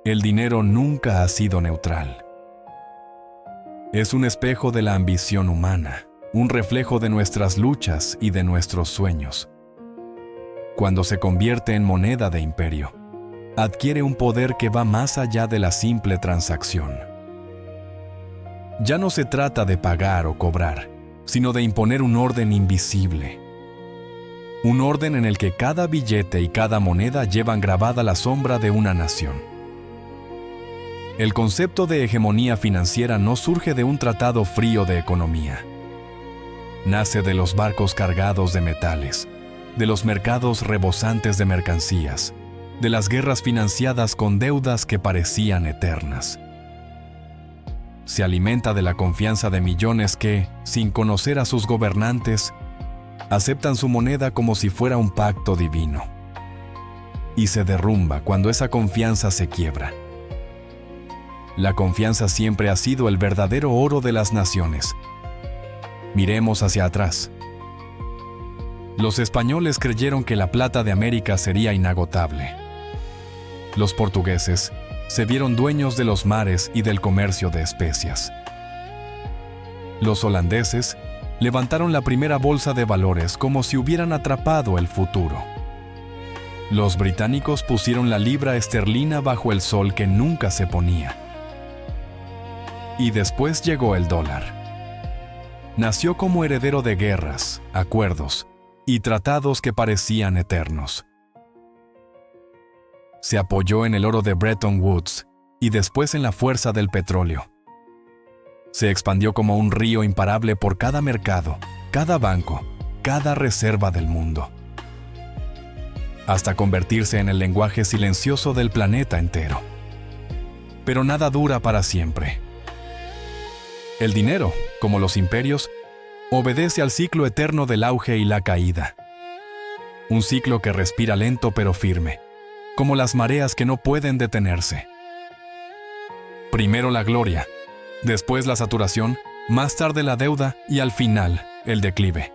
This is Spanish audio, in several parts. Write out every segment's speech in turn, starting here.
El dinero nunca ha sido neutral. Es un espejo de la ambición humana, un reflejo de nuestras luchas y de nuestros sueños. Cuando se convierte en moneda de imperio, adquiere un poder que va más allá de la simple transacción. Ya no se trata de pagar o cobrar, sino de imponer un orden invisible. Un orden en el que cada billete y cada moneda llevan grabada la sombra de una nación. El concepto de hegemonía financiera no surge de un tratado frío de economía. Nace de los barcos cargados de metales, de los mercados rebosantes de mercancías, de las guerras financiadas con deudas que parecían eternas. Se alimenta de la confianza de millones que, sin conocer a sus gobernantes, aceptan su moneda como si fuera un pacto divino. Y se derrumba cuando esa confianza se quiebra. La confianza siempre ha sido el verdadero oro de las naciones. Miremos hacia atrás. Los españoles creyeron que la plata de América sería inagotable. Los portugueses se vieron dueños de los mares y del comercio de especias. Los holandeses levantaron la primera bolsa de valores como si hubieran atrapado el futuro. Los británicos pusieron la libra esterlina bajo el sol que nunca se ponía. Y después llegó el dólar. Nació como heredero de guerras, acuerdos y tratados que parecían eternos. Se apoyó en el oro de Bretton Woods y después en la fuerza del petróleo. Se expandió como un río imparable por cada mercado, cada banco, cada reserva del mundo, hasta convertirse en el lenguaje silencioso del planeta entero. Pero nada dura para siempre. El dinero, como los imperios, obedece al ciclo eterno del auge y la caída. Un ciclo que respira lento pero firme, como las mareas que no pueden detenerse. Primero la gloria, después la saturación, más tarde la deuda y al final el declive.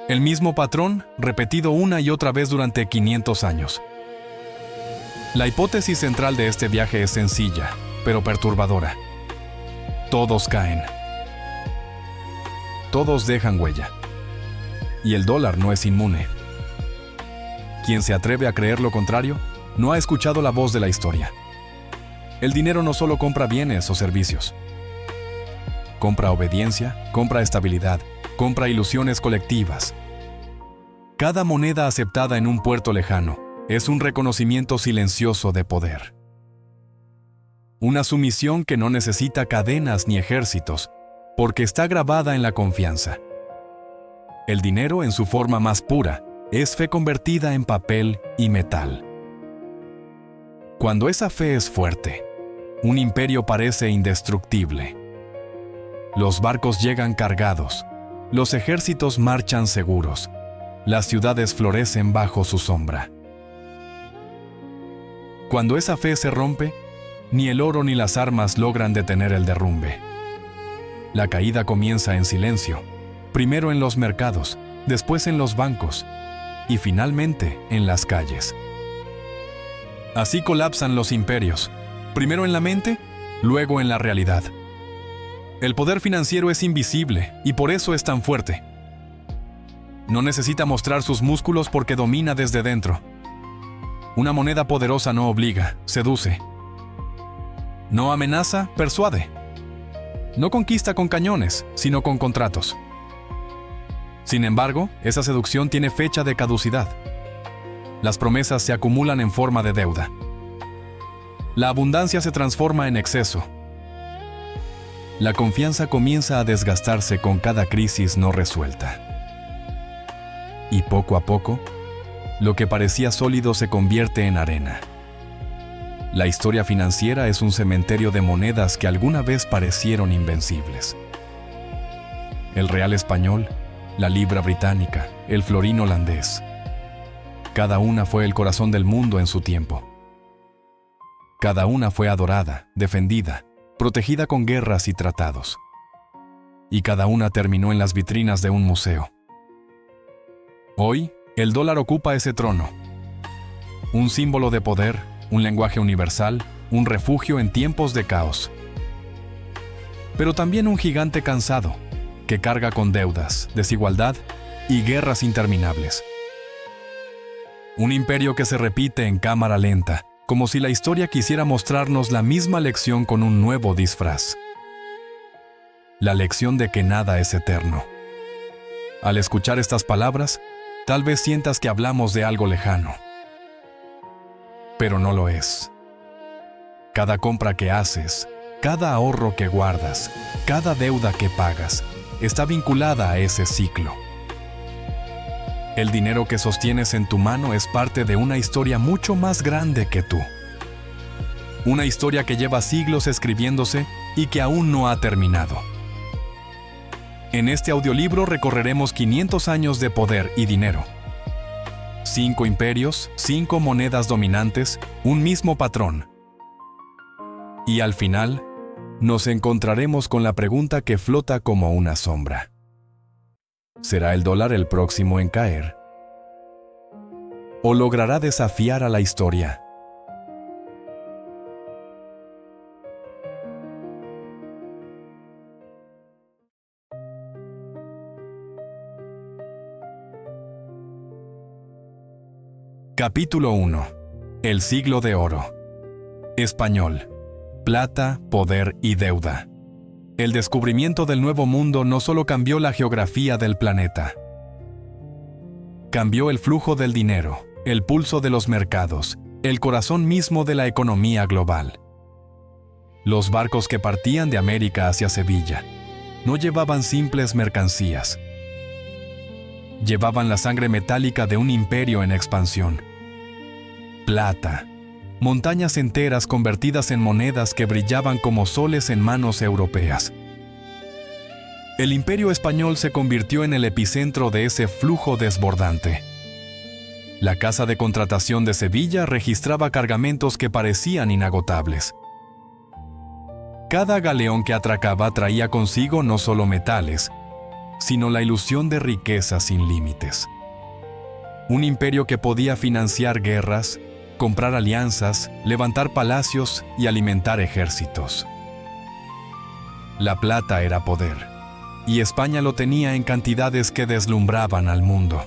El mismo patrón repetido una y otra vez durante 500 años. La hipótesis central de este viaje es sencilla, pero perturbadora. Todos caen. Todos dejan huella. Y el dólar no es inmune. Quien se atreve a creer lo contrario, no ha escuchado la voz de la historia. El dinero no solo compra bienes o servicios. Compra obediencia, compra estabilidad, compra ilusiones colectivas. Cada moneda aceptada en un puerto lejano es un reconocimiento silencioso de poder. Una sumisión que no necesita cadenas ni ejércitos, porque está grabada en la confianza. El dinero, en su forma más pura, es fe convertida en papel y metal. Cuando esa fe es fuerte, un imperio parece indestructible. Los barcos llegan cargados, los ejércitos marchan seguros, las ciudades florecen bajo su sombra. Cuando esa fe se rompe, ni el oro ni las armas logran detener el derrumbe. La caída comienza en silencio, primero en los mercados, después en los bancos y finalmente en las calles. Así colapsan los imperios, primero en la mente, luego en la realidad. El poder financiero es invisible y por eso es tan fuerte. No necesita mostrar sus músculos porque domina desde dentro. Una moneda poderosa no obliga, seduce. No amenaza, persuade. No conquista con cañones, sino con contratos. Sin embargo, esa seducción tiene fecha de caducidad. Las promesas se acumulan en forma de deuda. La abundancia se transforma en exceso. La confianza comienza a desgastarse con cada crisis no resuelta. Y poco a poco, lo que parecía sólido se convierte en arena. La historia financiera es un cementerio de monedas que alguna vez parecieron invencibles. El real español, la libra británica, el florín holandés. Cada una fue el corazón del mundo en su tiempo. Cada una fue adorada, defendida, protegida con guerras y tratados. Y cada una terminó en las vitrinas de un museo. Hoy, el dólar ocupa ese trono. Un símbolo de poder, un lenguaje universal, un refugio en tiempos de caos. Pero también un gigante cansado, que carga con deudas, desigualdad y guerras interminables. Un imperio que se repite en cámara lenta, como si la historia quisiera mostrarnos la misma lección con un nuevo disfraz. La lección de que nada es eterno. Al escuchar estas palabras, tal vez sientas que hablamos de algo lejano. Pero no lo es. Cada compra que haces, cada ahorro que guardas, cada deuda que pagas, está vinculada a ese ciclo. El dinero que sostienes en tu mano es parte de una historia mucho más grande que tú. Una historia que lleva siglos escribiéndose y que aún no ha terminado. En este audiolibro recorreremos 500 años de poder y dinero. 5 imperios, 5 monedas dominantes, un mismo patrón. Y al final, nos encontraremos con la pregunta que flota como una sombra. ¿Será el dólar el próximo en caer? ¿O logrará desafiar a la historia? Capítulo 1. El siglo de oro. Español. Plata, poder y deuda. El descubrimiento del Nuevo Mundo no solo cambió la geografía del planeta. Cambió el flujo del dinero, el pulso de los mercados, el corazón mismo de la economía global. Los barcos que partían de América hacia Sevilla no llevaban simples mercancías. Llevaban la sangre metálica de un imperio en expansión. Plata. Montañas enteras convertidas en monedas que brillaban como soles en manos europeas. El Imperio Español se convirtió en el epicentro de ese flujo desbordante. La Casa de Contratación de Sevilla registraba cargamentos que parecían inagotables. Cada galeón que atracaba traía consigo no solo metales, sino la ilusión de riqueza sin límites. Un imperio que podía financiar guerras, comprar alianzas, levantar palacios y alimentar ejércitos. La plata era poder, y España lo tenía en cantidades que deslumbraban al mundo.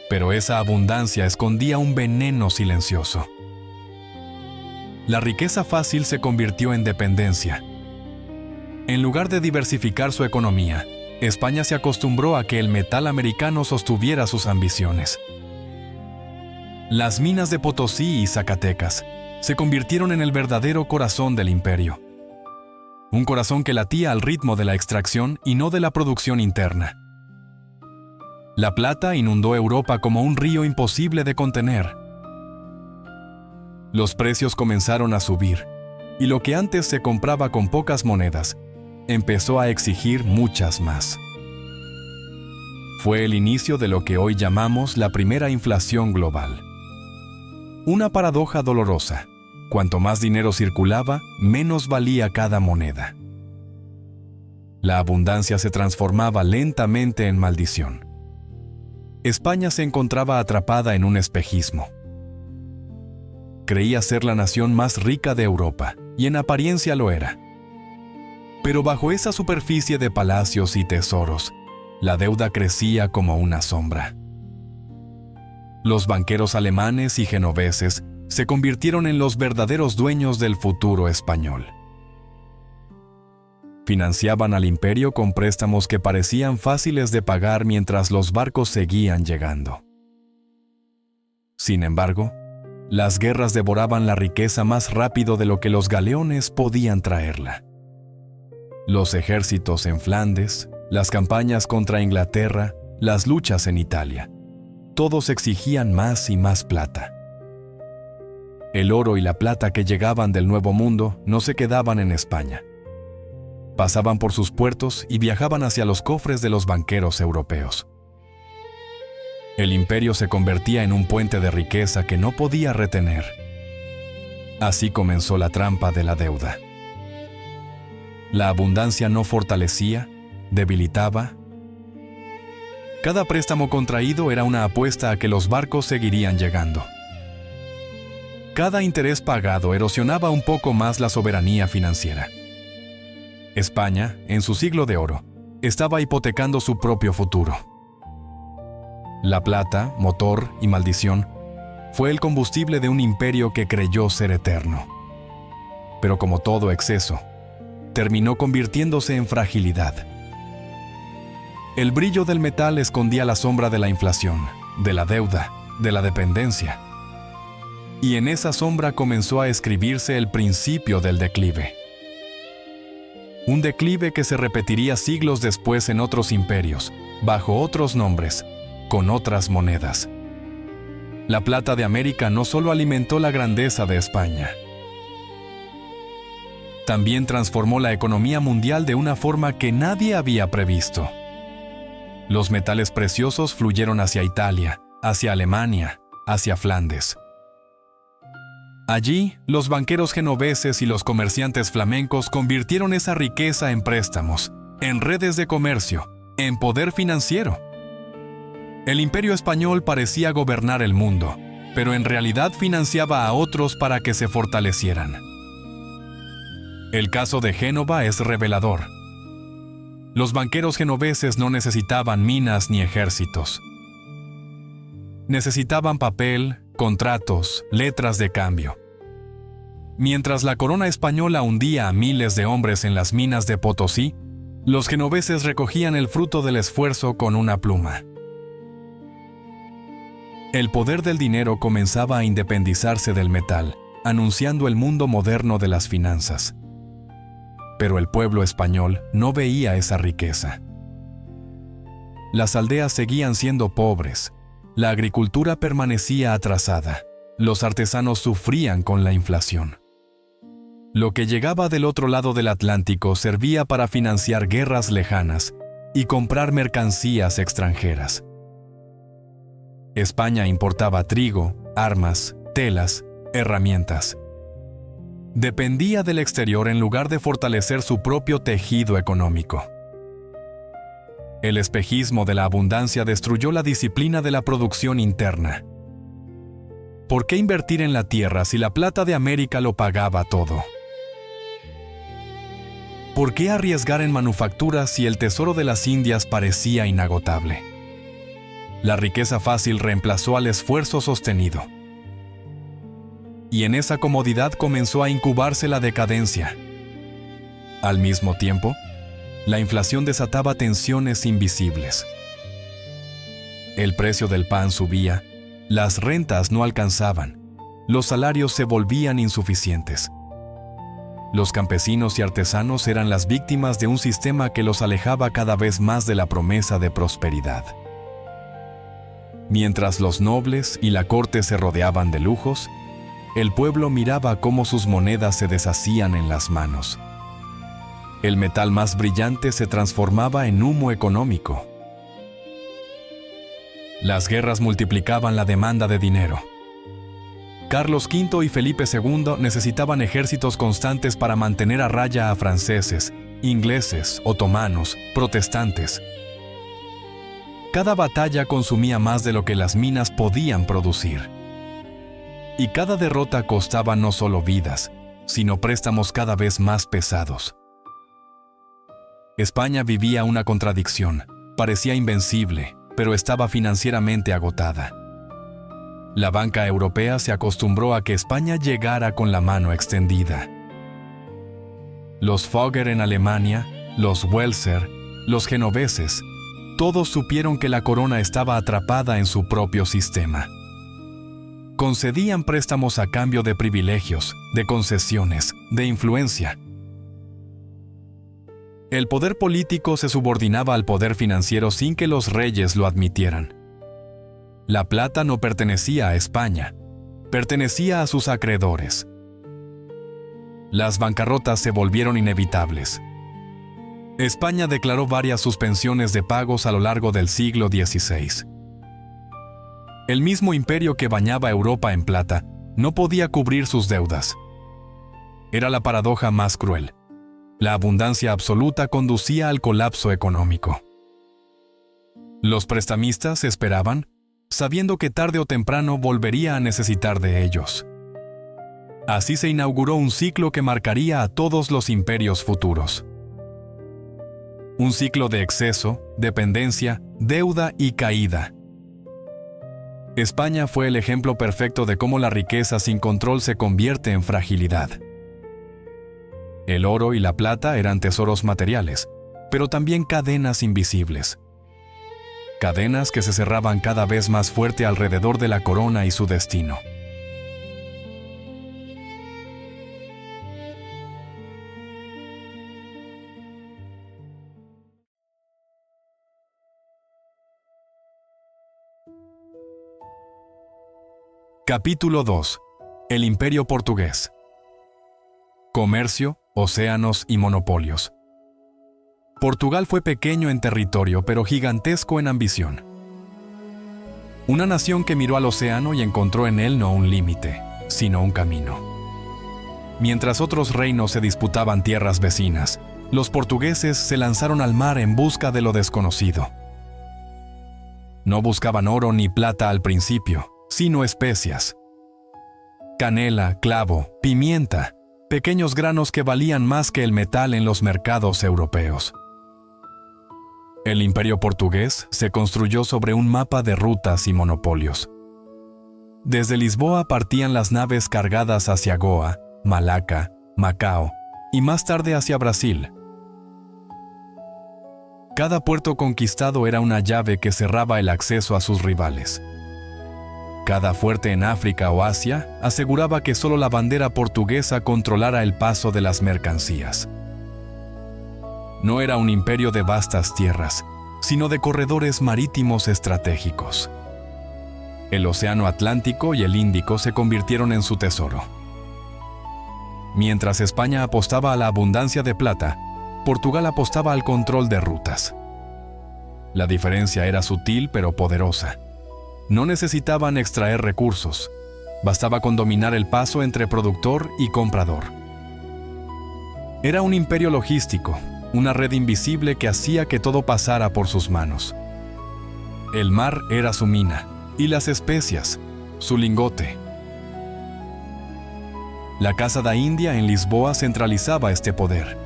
Pero esa abundancia escondía un veneno silencioso. La riqueza fácil se convirtió en dependencia. En lugar de diversificar su economía, España se acostumbró a que el metal americano sostuviera sus ambiciones. Las minas de Potosí y Zacatecas se convirtieron en el verdadero corazón del imperio. Un corazón que latía al ritmo de la extracción y no de la producción interna. La plata inundó Europa como un río imposible de contener. Los precios comenzaron a subir, y lo que antes se compraba con pocas monedas, empezó a exigir muchas más. Fue el inicio de lo que hoy llamamos la primera inflación global. Una paradoja dolorosa. Cuanto más dinero circulaba, menos valía cada moneda. La abundancia se transformaba lentamente en maldición. España se encontraba atrapada en un espejismo. Creía ser la nación más rica de Europa, y en apariencia lo era. Pero bajo esa superficie de palacios y tesoros, la deuda crecía como una sombra. Los banqueros alemanes y genoveses se convirtieron en los verdaderos dueños del futuro español. Financiaban al imperio con préstamos que parecían fáciles de pagar mientras los barcos seguían llegando. Sin embargo, las guerras devoraban la riqueza más rápido de lo que los galeones podían traerla. Los ejércitos en Flandes, las campañas contra Inglaterra, las luchas en Italia. Todos exigían más y más plata. El oro y la plata que llegaban del Nuevo Mundo no se quedaban en España. Pasaban por sus puertos y viajaban hacia los cofres de los banqueros europeos. El imperio se convertía en un puente de riqueza que no podía retener. Así comenzó la trampa de la deuda. La abundancia no fortalecía, debilitaba. Cada préstamo contraído era una apuesta a que los barcos seguirían llegando. Cada interés pagado erosionaba un poco más la soberanía financiera. España, en su siglo de oro, estaba hipotecando su propio futuro. La plata, motor y maldición fue el combustible de un imperio que creyó ser eterno. Pero como todo exceso, terminó convirtiéndose en fragilidad. El brillo del metal escondía la sombra de la inflación, de la deuda, de la dependencia. Y en esa sombra comenzó a escribirse el principio del declive. Un declive que se repetiría siglos después en otros imperios, bajo otros nombres, con otras monedas. La plata de América no solo alimentó la grandeza de España, también transformó la economía mundial de una forma que nadie había previsto. Los metales preciosos fluyeron hacia Italia, hacia Alemania, hacia Flandes. Allí, los banqueros genoveses y los comerciantes flamencos convirtieron esa riqueza en préstamos, en redes de comercio, en poder financiero. El imperio español parecía gobernar el mundo, pero en realidad financiaba a otros para que se fortalecieran. El caso de Génova es revelador. Los banqueros genoveses no necesitaban minas ni ejércitos. Necesitaban papel, contratos, letras de cambio. Mientras la corona española hundía a miles de hombres en las minas de Potosí, los genoveses recogían el fruto del esfuerzo con una pluma. El poder del dinero comenzaba a independizarse del metal, anunciando el mundo moderno de las finanzas. Pero el pueblo español no veía esa riqueza. Las aldeas seguían siendo pobres, la agricultura permanecía atrasada, los artesanos sufrían con la inflación. Lo que llegaba del otro lado del Atlántico servía para financiar guerras lejanas y comprar mercancías extranjeras. España importaba trigo, armas, telas, herramientas. Dependía del exterior en lugar de fortalecer su propio tejido económico. El espejismo de la abundancia destruyó la disciplina de la producción interna. ¿Por qué invertir en la tierra si la plata de América lo pagaba todo? ¿Por qué arriesgar en manufacturas si el tesoro de las Indias parecía inagotable? La riqueza fácil reemplazó al esfuerzo sostenido. Y en esa comodidad comenzó a incubarse la decadencia. Al mismo tiempo, la inflación desataba tensiones invisibles. El precio del pan subía, las rentas no alcanzaban, los salarios se volvían insuficientes. Los campesinos y artesanos eran las víctimas de un sistema que los alejaba cada vez más de la promesa de prosperidad. Mientras los nobles y la corte se rodeaban de lujos, el pueblo miraba cómo sus monedas se deshacían en las manos. El metal más brillante se transformaba en humo económico. Las guerras multiplicaban la demanda de dinero. Carlos V y Felipe II necesitaban ejércitos constantes para mantener a raya a franceses, ingleses, otomanos, protestantes. Cada batalla consumía más de lo que las minas podían producir. Y cada derrota costaba no solo vidas, sino préstamos cada vez más pesados. España vivía una contradicción. Parecía invencible, pero estaba financieramente agotada. La banca europea se acostumbró a que España llegara con la mano extendida. Los Fugger en Alemania, los Welser, los genoveses, todos supieron que la corona estaba atrapada en su propio sistema. Concedían préstamos a cambio de privilegios, de concesiones, de influencia. El poder político se subordinaba al poder financiero sin que los reyes lo admitieran. La plata no pertenecía a España, pertenecía a sus acreedores. Las bancarrotas se volvieron inevitables. España declaró varias suspensiones de pagos a lo largo del siglo XVI. El mismo imperio que bañaba Europa en plata no podía cubrir sus deudas. Era la paradoja más cruel. La abundancia absoluta conducía al colapso económico. Los prestamistas esperaban, sabiendo que tarde o temprano volvería a necesitar de ellos. Así se inauguró un ciclo que marcaría a todos los imperios futuros. Un ciclo de exceso, dependencia, deuda y caída. España fue el ejemplo perfecto de cómo la riqueza sin control se convierte en fragilidad. El oro y la plata eran tesoros materiales, pero también cadenas invisibles. Cadenas que se cerraban cada vez más fuerte alrededor de la corona y su destino. Capítulo 2. El Imperio Portugués. Comercio, océanos y monopolios. Portugal fue pequeño en territorio, pero gigantesco en ambición. Una nación que miró al océano y encontró en él no un límite, sino un camino. Mientras otros reinos se disputaban tierras vecinas, los portugueses se lanzaron al mar en busca de lo desconocido. No buscaban oro ni plata al principio, sino especias. Canela, clavo, pimienta, pequeños granos que valían más que el metal en los mercados europeos. El imperio portugués se construyó sobre un mapa de rutas y monopolios. Desde Lisboa partían las naves cargadas hacia Goa, Malaca, Macao y más tarde hacia Brasil. Cada puerto conquistado era una llave que cerraba el acceso a sus rivales. Cada fuerte en África o Asia aseguraba que solo la bandera portuguesa controlara el paso de las mercancías. No era un imperio de vastas tierras, sino de corredores marítimos estratégicos. El Océano Atlántico y el Índico se convirtieron en su tesoro. Mientras España apostaba a la abundancia de plata, Portugal apostaba al control de rutas. La diferencia era sutil pero poderosa. No necesitaban extraer recursos, bastaba con dominar el paso entre productor y comprador. Era un imperio logístico, una red invisible que hacía que todo pasara por sus manos. El mar era su mina, y las especias, su lingote. La Casa da Índia en Lisboa centralizaba este poder.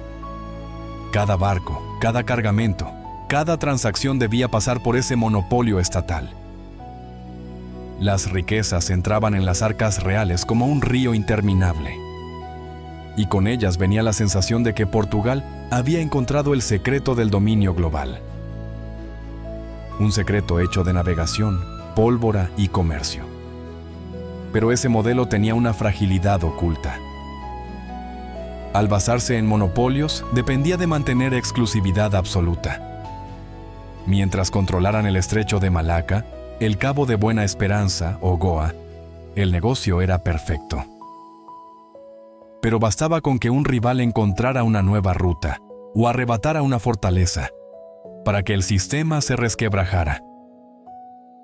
Cada barco, cada cargamento, cada transacción debía pasar por ese monopolio estatal. Las riquezas entraban en las arcas reales como un río interminable. Y con ellas venía la sensación de que Portugal había encontrado el secreto del dominio global. Un secreto hecho de navegación, pólvora y comercio. Pero ese modelo tenía una fragilidad oculta. Al basarse en monopolios, dependía de mantener exclusividad absoluta. Mientras controlaran el estrecho de Malaca, el Cabo de Buena Esperanza o Goa, el negocio era perfecto. Pero bastaba con que un rival encontrara una nueva ruta o arrebatara una fortaleza para que el sistema se resquebrajara.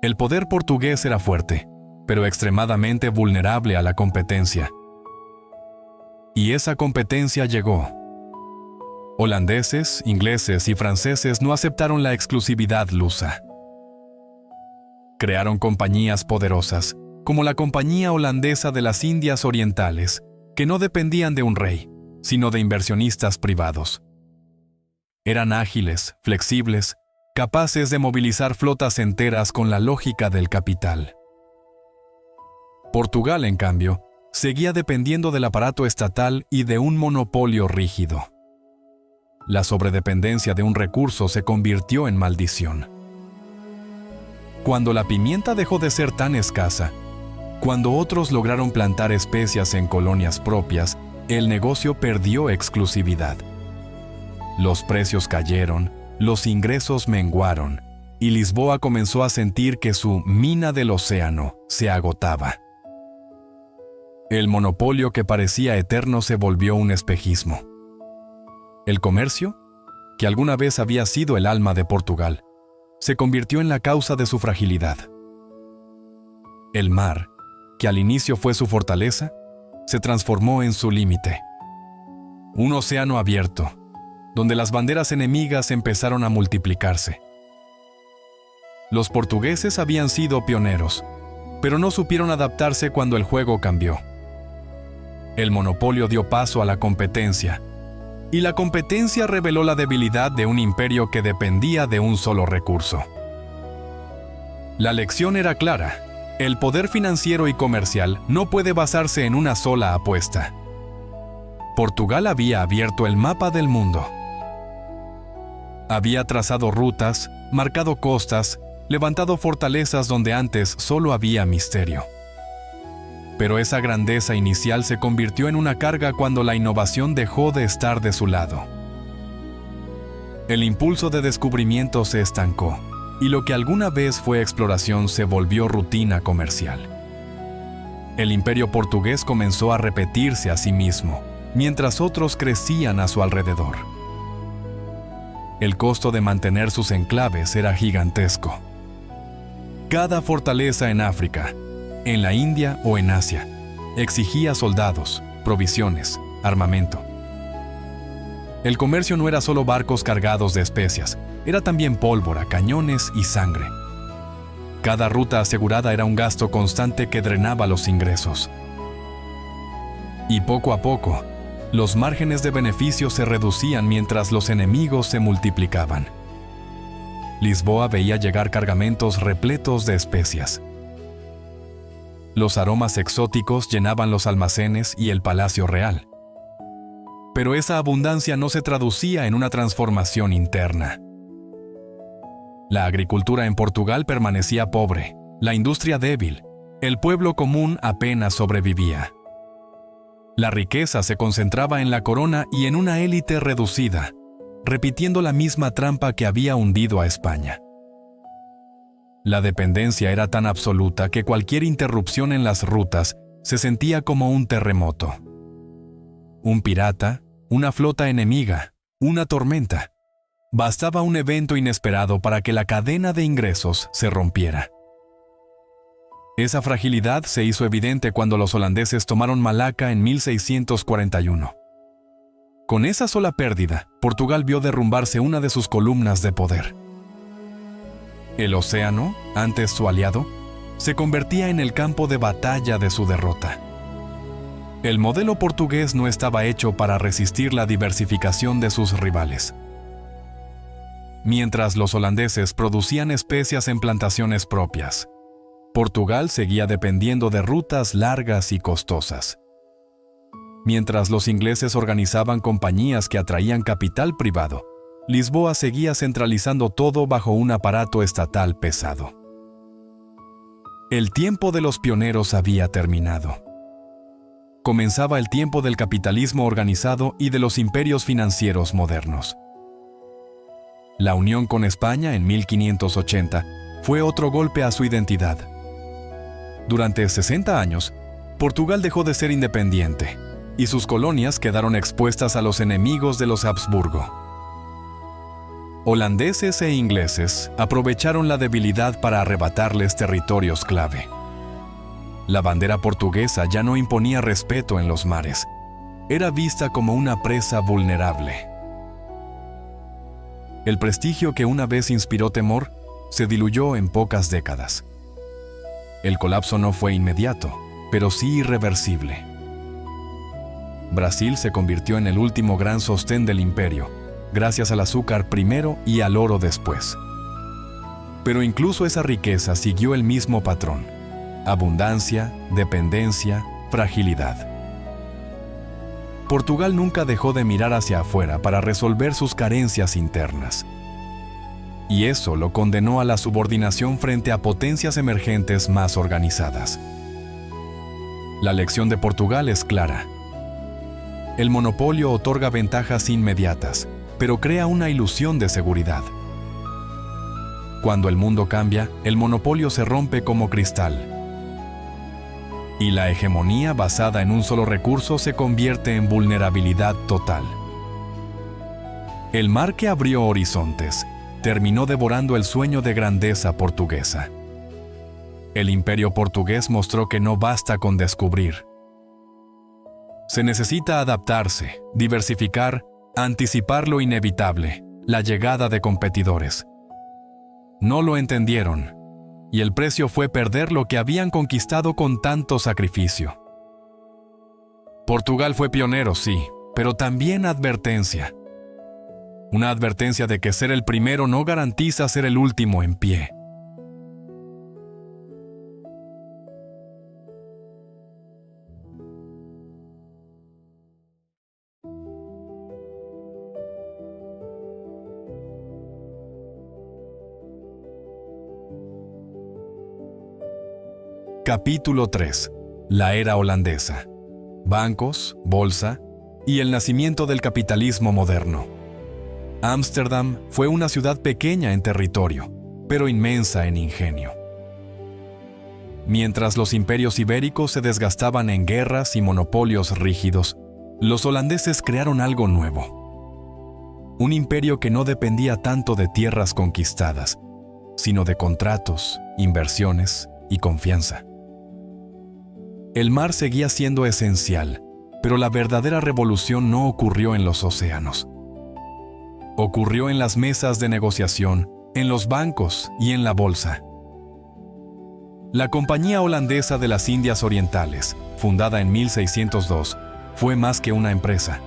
El poder portugués era fuerte, pero extremadamente vulnerable a la competencia. Y esa competencia llegó. Holandeses, ingleses y franceses no aceptaron la exclusividad lusa. Crearon compañías poderosas, como la Compañía Holandesa de las Indias Orientales, que no dependían de un rey, sino de inversionistas privados. Eran ágiles, flexibles, capaces de movilizar flotas enteras con la lógica del capital. Portugal, en cambio, seguía dependiendo del aparato estatal y de un monopolio rígido. La sobredependencia de un recurso se convirtió en maldición. Cuando la pimienta dejó de ser tan escasa, cuando otros lograron plantar especias en colonias propias, el negocio perdió exclusividad. Los precios cayeron, los ingresos menguaron, y Lisboa comenzó a sentir que su mina del océano se agotaba. El monopolio que parecía eterno se volvió un espejismo. El comercio, que alguna vez había sido el alma de Portugal, se convirtió en la causa de su fragilidad. El mar, que al inicio fue su fortaleza, se transformó en su límite. Un océano abierto, donde las banderas enemigas empezaron a multiplicarse. Los portugueses habían sido pioneros, pero no supieron adaptarse cuando el juego cambió. El monopolio dio paso a la competencia, y la competencia reveló la debilidad de un imperio que dependía de un solo recurso. La lección era clara: el poder financiero y comercial no puede basarse en una sola apuesta. Portugal había abierto el mapa del mundo. Había trazado rutas, marcado costas, levantado fortalezas donde antes solo había misterio. Pero esa grandeza inicial se convirtió en una carga cuando la innovación dejó de estar de su lado. El impulso de descubrimiento se estancó, y lo que alguna vez fue exploración se volvió rutina comercial. El imperio portugués comenzó a repetirse a sí mismo, mientras otros crecían a su alrededor. El costo de mantener sus enclaves era gigantesco. Cada fortaleza en África, en la India o en Asia, exigía soldados, provisiones, armamento. El comercio no era solo barcos cargados de especias, era también pólvora, cañones y sangre. Cada ruta asegurada era un gasto constante que drenaba los ingresos. Y poco a poco, los márgenes de beneficio se reducían mientras los enemigos se multiplicaban. Lisboa veía llegar cargamentos repletos de especias. Los aromas exóticos llenaban los almacenes y el palacio real. Pero esa abundancia no se traducía en una transformación interna. La agricultura en Portugal permanecía pobre, la industria débil, el pueblo común apenas sobrevivía. La riqueza se concentraba en la corona y en una élite reducida, repitiendo la misma trampa que había hundido a España. La dependencia era tan absoluta que cualquier interrupción en las rutas se sentía como un terremoto. Un pirata, una flota enemiga, una tormenta. Bastaba un evento inesperado para que la cadena de ingresos se rompiera. Esa fragilidad se hizo evidente cuando los holandeses tomaron Malaca en 1641. Con esa sola pérdida, Portugal vio derrumbarse una de sus columnas de poder. El océano, antes su aliado, se convertía en el campo de batalla de su derrota. El modelo portugués no estaba hecho para resistir la diversificación de sus rivales. Mientras los holandeses producían especias en plantaciones propias, Portugal seguía dependiendo de rutas largas y costosas. Mientras los ingleses organizaban compañías que atraían capital privado, Lisboa seguía centralizando todo bajo un aparato estatal pesado. El tiempo de los pioneros había terminado. Comenzaba el tiempo del capitalismo organizado y de los imperios financieros modernos. La unión con España en 1580 fue otro golpe a su identidad. Durante 60 años, Portugal dejó de ser independiente, y sus colonias quedaron expuestas a los enemigos de los Habsburgo. Holandeses e ingleses aprovecharon la debilidad para arrebatarles territorios clave. La bandera portuguesa ya no imponía respeto en los mares. Era vista como una presa vulnerable. El prestigio que una vez inspiró temor se diluyó en pocas décadas. El colapso no fue inmediato, pero sí irreversible. Brasil se convirtió en el último gran sostén del imperio, gracias al azúcar primero y al oro después. Pero incluso esa riqueza siguió el mismo patrón: abundancia, dependencia, fragilidad. Portugal nunca dejó de mirar hacia afuera para resolver sus carencias internas. Y eso lo condenó a la subordinación frente a potencias emergentes más organizadas. La lección de Portugal es clara. El monopolio otorga ventajas inmediatas, pero crea una ilusión de seguridad. Cuando el mundo cambia, el monopolio se rompe como cristal. Y la hegemonía basada en un solo recurso se convierte en vulnerabilidad total. El mar que abrió horizontes terminó devorando el sueño de grandeza portuguesa. El imperio portugués mostró que no basta con descubrir. Se necesita adaptarse, diversificar, anticipar lo inevitable, la llegada de competidores. No lo entendieron, y el precio fue perder lo que habían conquistado con tanto sacrificio. Portugal fue pionero, sí, pero también advertencia. Una advertencia de que ser el primero no garantiza ser el último en pie. Capítulo 3. La era holandesa. Bancos, bolsa y el nacimiento del capitalismo moderno. Ámsterdam fue una ciudad pequeña en territorio, pero inmensa en ingenio. Mientras los imperios ibéricos se desgastaban en guerras y monopolios rígidos, los holandeses crearon algo nuevo. Un imperio que no dependía tanto de tierras conquistadas, sino de contratos, inversiones y confianza. El mar seguía siendo esencial, pero la verdadera revolución no ocurrió en los océanos. Ocurrió en las mesas de negociación, en los bancos y en la bolsa. La Compañía Holandesa de las Indias Orientales, fundada en 1602, fue más que una empresa.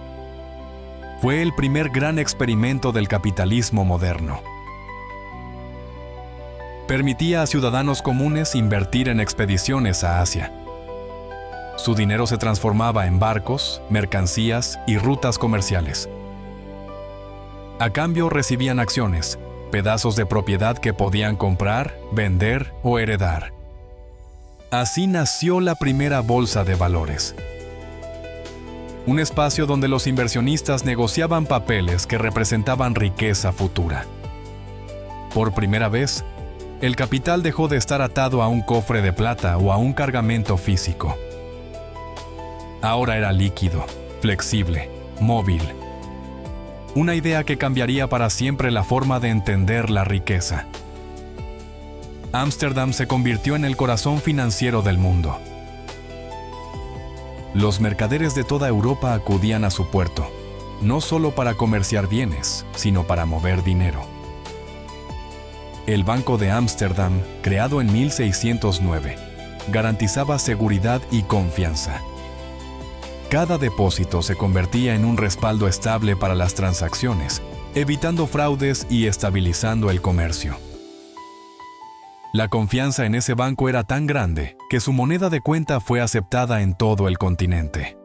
Fue el primer gran experimento del capitalismo moderno. Permitía a ciudadanos comunes invertir en expediciones a Asia. Su dinero se transformaba en barcos, mercancías y rutas comerciales. A cambio recibían acciones, pedazos de propiedad que podían comprar, vender o heredar. Así nació la primera bolsa de valores. Un espacio donde los inversionistas negociaban papeles que representaban riqueza futura. Por primera vez, el capital dejó de estar atado a un cofre de plata o a un cargamento físico. Ahora era líquido, flexible, móvil. Una idea que cambiaría para siempre la forma de entender la riqueza. Ámsterdam se convirtió en el corazón financiero del mundo. Los mercaderes de toda Europa acudían a su puerto, no solo para comerciar bienes, sino para mover dinero. El Banco de Ámsterdam, creado en 1609, garantizaba seguridad y confianza. Cada depósito se convertía en un respaldo estable para las transacciones, evitando fraudes y estabilizando el comercio. La confianza en ese banco era tan grande que su moneda de cuenta fue aceptada en todo el continente.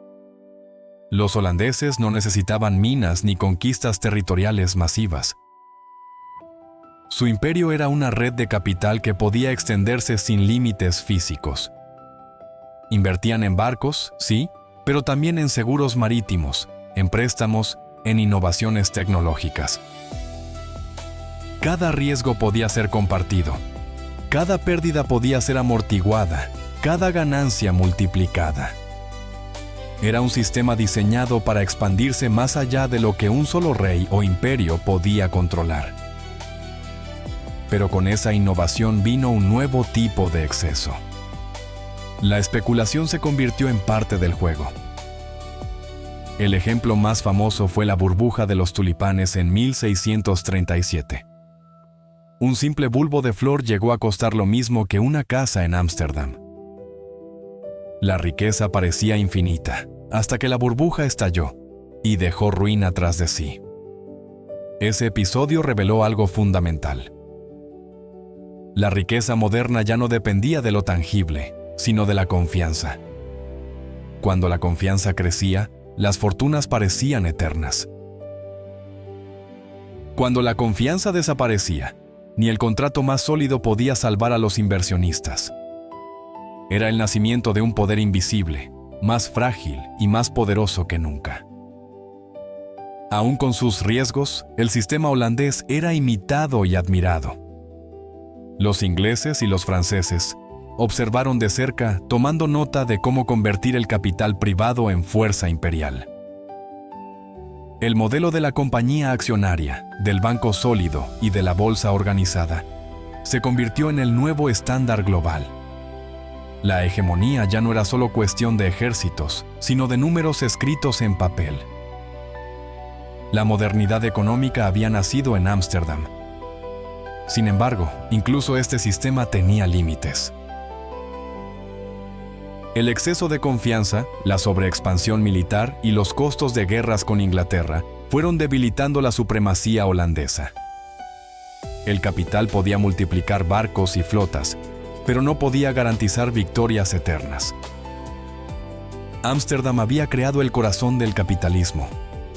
Los holandeses no necesitaban minas ni conquistas territoriales masivas. Su imperio era una red de capital que podía extenderse sin límites físicos. Invertían en barcos, sí, pero también en seguros marítimos, en préstamos, en innovaciones tecnológicas. Cada riesgo podía ser compartido, cada pérdida podía ser amortiguada, cada ganancia multiplicada. Era un sistema diseñado para expandirse más allá de lo que un solo rey o imperio podía controlar. Pero con esa innovación vino un nuevo tipo de exceso. La especulación se convirtió en parte del juego. El ejemplo más famoso fue la burbuja de los tulipanes en 1637. Un simple bulbo de flor llegó a costar lo mismo que una casa en Ámsterdam. La riqueza parecía infinita, hasta que la burbuja estalló y dejó ruina tras de sí. Ese episodio reveló algo fundamental. La riqueza moderna ya no dependía de lo tangible, sino de la confianza. Cuando la confianza crecía, las fortunas parecían eternas. Cuando la confianza desaparecía, ni el contrato más sólido podía salvar a los inversionistas. Era el nacimiento de un poder invisible, más frágil y más poderoso que nunca. Aún con sus riesgos, el sistema holandés era imitado y admirado. Los ingleses y los franceses observaron de cerca, tomando nota de cómo convertir el capital privado en fuerza imperial. El modelo de la compañía accionaria, del banco sólido y de la bolsa organizada se convirtió en el nuevo estándar global. La hegemonía ya no era solo cuestión de ejércitos, sino de números escritos en papel. La modernidad económica había nacido en Ámsterdam. Sin embargo, incluso este sistema tenía límites. El exceso de confianza, la sobreexpansión militar y los costos de guerras con Inglaterra fueron debilitando la supremacía holandesa. El capital podía multiplicar barcos y flotas, pero no podía garantizar victorias eternas. Ámsterdam había creado el corazón del capitalismo,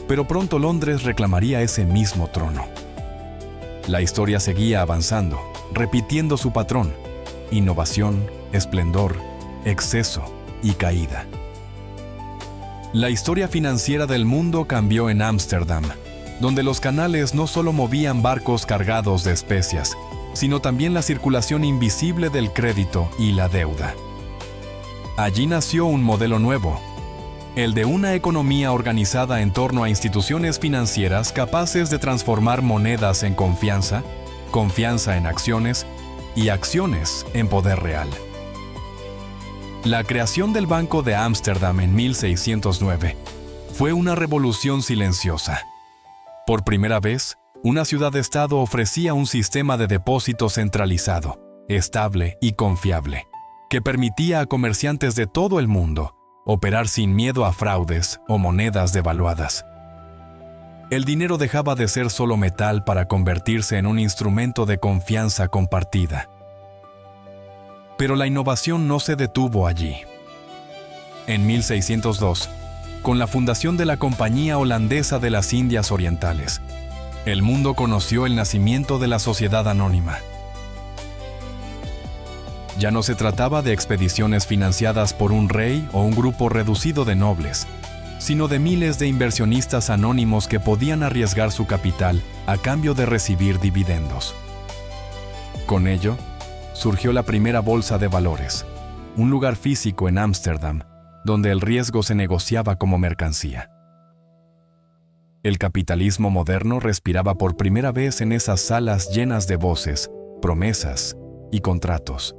pero pronto Londres reclamaría ese mismo trono. La historia seguía avanzando, repitiendo su patrón: innovación, esplendor, exceso y caída. La historia financiera del mundo cambió en Ámsterdam, donde los canales no solo movían barcos cargados de especias, sino también la circulación invisible del crédito y la deuda. Allí nació un modelo nuevo, el de una economía organizada en torno a instituciones financieras capaces de transformar monedas en confianza, confianza en acciones y acciones en poder real. La creación del Banco de Ámsterdam en 1609 fue una revolución silenciosa. Por primera vez, una ciudad-estado ofrecía un sistema de depósito centralizado, estable y confiable, que permitía a comerciantes de todo el mundo operar sin miedo a fraudes o monedas devaluadas. El dinero dejaba de ser solo metal para convertirse en un instrumento de confianza compartida. Pero la innovación no se detuvo allí. En 1602, con la fundación de la Compañía Holandesa de las Indias Orientales, el mundo conoció el nacimiento de la sociedad anónima. Ya no se trataba de expediciones financiadas por un rey o un grupo reducido de nobles, sino de miles de inversionistas anónimos que podían arriesgar su capital a cambio de recibir dividendos. Con ello, surgió la primera bolsa de valores, un lugar físico en Ámsterdam, donde el riesgo se negociaba como mercancía. El capitalismo moderno respiraba por primera vez en esas salas llenas de voces, promesas y contratos.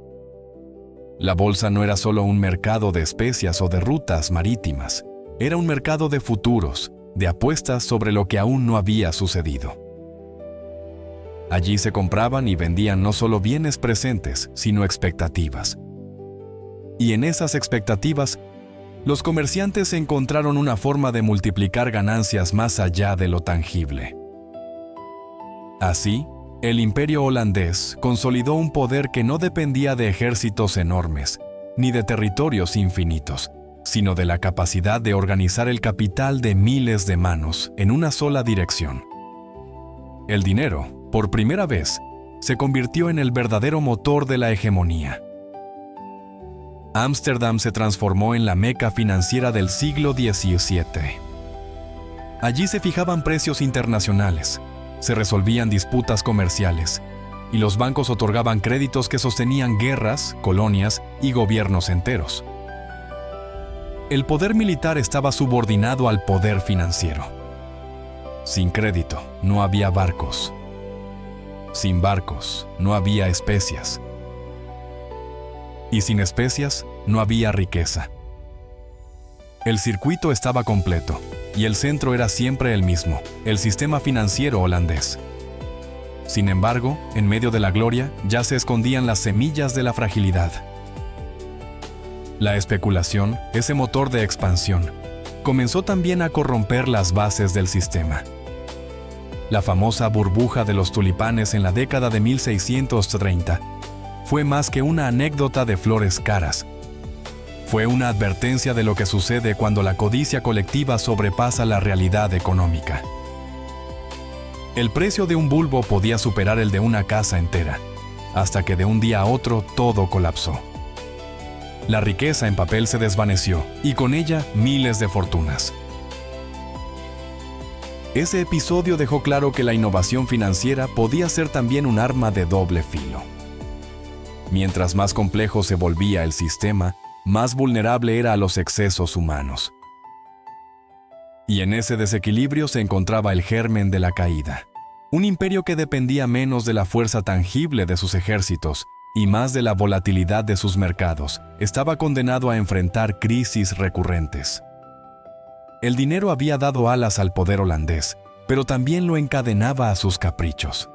La bolsa no era solo un mercado de especias o de rutas marítimas, era un mercado de futuros, de apuestas sobre lo que aún no había sucedido. Allí se compraban y vendían no solo bienes presentes, sino expectativas. Y en esas expectativas, los comerciantes encontraron una forma de multiplicar ganancias más allá de lo tangible. Así, el imperio holandés consolidó un poder que no dependía de ejércitos enormes, ni de territorios infinitos, sino de la capacidad de organizar el capital de miles de manos en una sola dirección. El dinero, por primera vez, se convirtió en el verdadero motor de la hegemonía. Ámsterdam se transformó en la meca financiera del siglo XVII. Allí se fijaban precios internacionales, se resolvían disputas comerciales, y los bancos otorgaban créditos que sostenían guerras, colonias y gobiernos enteros. El poder militar estaba subordinado al poder financiero. Sin crédito, no había barcos. Sin barcos, no había especias. Y sin especias, no había riqueza. El circuito estaba completo, y el centro era siempre el mismo, el sistema financiero holandés. Sin embargo, en medio de la gloria, ya se escondían las semillas de la fragilidad. La especulación, ese motor de expansión, comenzó también a corromper las bases del sistema. La famosa burbuja de los tulipanes en la década de 1630 fue más que una anécdota de flores caras. Fue una advertencia de lo que sucede cuando la codicia colectiva sobrepasa la realidad económica. El precio de un bulbo podía superar el de una casa entera, hasta que de un día a otro todo colapsó. La riqueza en papel se desvaneció, y con ella miles de fortunas. Ese episodio dejó claro que la innovación financiera podía ser también un arma de doble filo. Mientras más complejo se volvía el sistema, más vulnerable era a los excesos humanos. Y en ese desequilibrio se encontraba el germen de la caída. Un imperio que dependía menos de la fuerza tangible de sus ejércitos y más de la volatilidad de sus mercados, estaba condenado a enfrentar crisis recurrentes. El dinero había dado alas al poder holandés, pero también lo encadenaba a sus caprichos.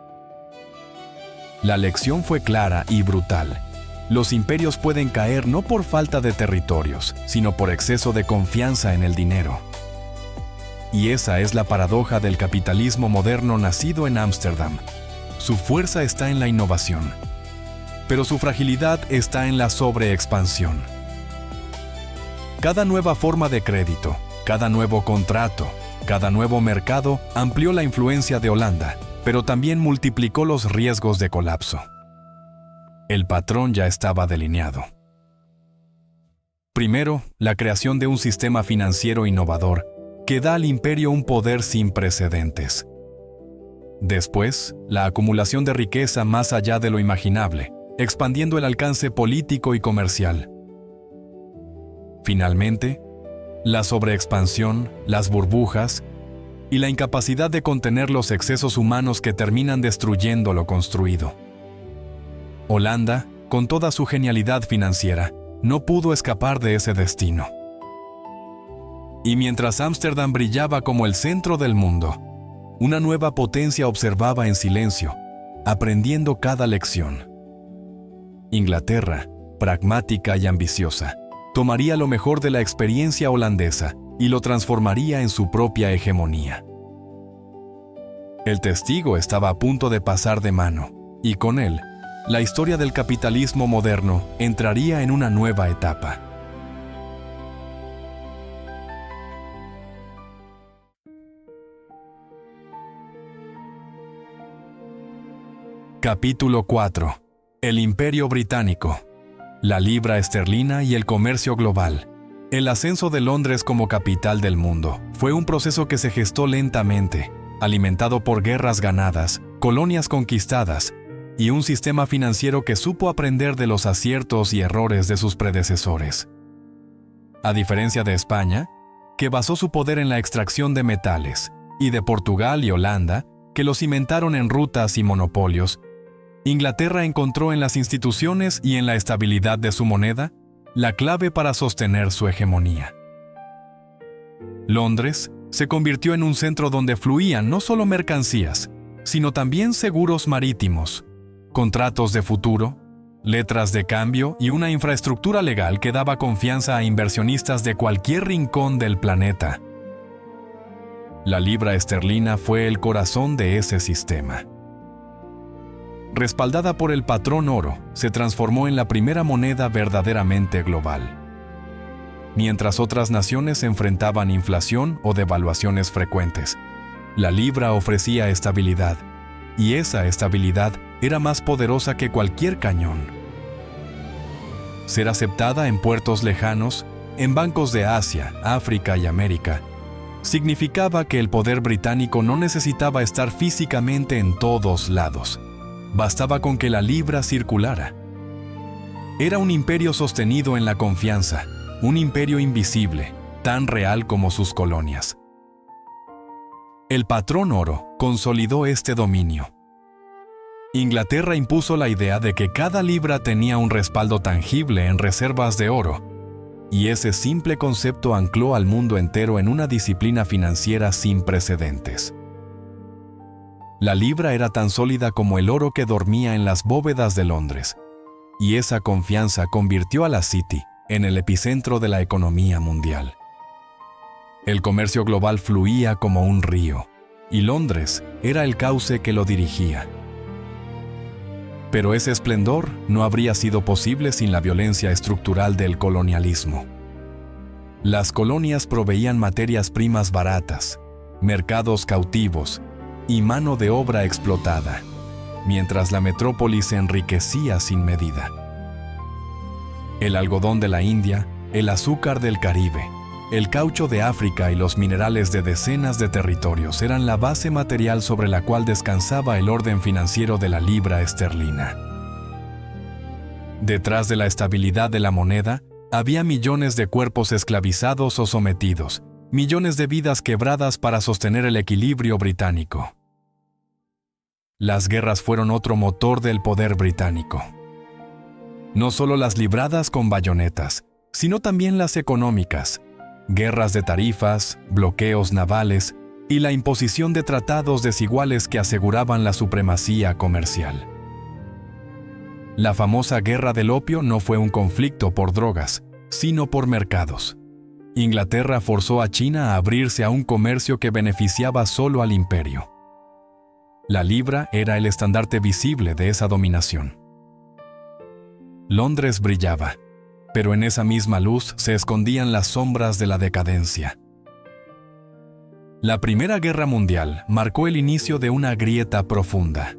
La lección fue clara y brutal. los imperios pueden caer no por falta de territorios, sino por exceso de confianza en el dinero. Y esa es la paradoja del capitalismo moderno nacido en Ámsterdam. Su fuerza está en la innovación, pero su fragilidad está en la sobreexpansión. Cada nueva forma de crédito, cada nuevo contrato, cada nuevo mercado amplió la influencia de Holanda, pero también multiplicó los riesgos de colapso. El patrón ya estaba delineado. Primero, la creación de un sistema financiero innovador que da al imperio un poder sin precedentes. Después, la acumulación de riqueza más allá de lo imaginable, expandiendo el alcance político y comercial. Finalmente, la sobreexpansión, las burbujas y la incapacidad de contener los excesos humanos que terminan destruyendo lo construido. Holanda, con toda su genialidad financiera, no pudo escapar de ese destino. Y mientras Ámsterdam brillaba como el centro del mundo, una nueva potencia observaba en silencio, aprendiendo cada lección. Inglaterra, pragmática y ambiciosa, tomaría lo mejor de la experiencia holandesa y lo transformaría en su propia hegemonía. El testigo estaba a punto de pasar de mano, y con él, la historia del capitalismo moderno entraría en una nueva etapa. Capítulo 4. El Imperio Británico. La libra esterlina y el comercio global. El ascenso de Londres como capital del mundo fue un proceso que se gestó lentamente, alimentado por guerras ganadas, colonias conquistadas y un sistema financiero que supo aprender de los aciertos y errores de sus predecesores. A diferencia de España, que basó su poder en la extracción de metales, y de Portugal y Holanda, que lo cimentaron en rutas y monopolios, Inglaterra encontró en las instituciones y en la estabilidad de su moneda la clave para sostener su hegemonía. Londres se convirtió en un centro donde fluían no solo mercancías, sino también seguros marítimos, contratos de futuro, letras de cambio y una infraestructura legal que daba confianza a inversionistas de cualquier rincón del planeta. La libra esterlina fue el corazón de ese sistema. Respaldada por el patrón oro, se transformó en la primera moneda verdaderamente global. Mientras otras naciones enfrentaban inflación o devaluaciones frecuentes, la libra ofrecía estabilidad, y esa estabilidad era más poderosa que cualquier cañón. Ser aceptada en puertos lejanos, en bancos de Asia, África y América, significaba que el poder británico no necesitaba estar físicamente en todos lados. Bastaba con que la libra circulara. Era un imperio sostenido en la confianza, un imperio invisible, tan real como sus colonias. El patrón oro consolidó este dominio. Inglaterra impuso la idea de que cada libra tenía un respaldo tangible en reservas de oro, y ese simple concepto ancló al mundo entero en una disciplina financiera sin precedentes. La libra era tan sólida como el oro que dormía en las bóvedas de Londres, y esa confianza convirtió a la City en el epicentro de la economía mundial. El comercio global fluía como un río, y Londres era el cauce que lo dirigía. Pero ese esplendor no habría sido posible sin la violencia estructural del colonialismo. Las colonias proveían materias primas baratas, mercados cautivos y mano de obra explotada, mientras la metrópoli se enriquecía sin medida. El algodón de la India, el azúcar del Caribe, el caucho de África y los minerales de decenas de territorios eran la base material sobre la cual descansaba el orden financiero de la libra esterlina. Detrás de la estabilidad de la moneda, había millones de cuerpos esclavizados o sometidos, millones de vidas quebradas para sostener el equilibrio británico. Las guerras fueron otro motor del poder británico. No solo las libradas con bayonetas, sino también las económicas, guerras de tarifas, bloqueos navales y la imposición de tratados desiguales que aseguraban la supremacía comercial. La famosa guerra del opio no fue un conflicto por drogas, sino por mercados. Inglaterra forzó a China a abrirse a un comercio que beneficiaba solo al imperio. La libra era el estandarte visible de esa dominación. Londres brillaba, pero en esa misma luz se escondían las sombras de la decadencia. La Primera Guerra Mundial marcó el inicio de una grieta profunda.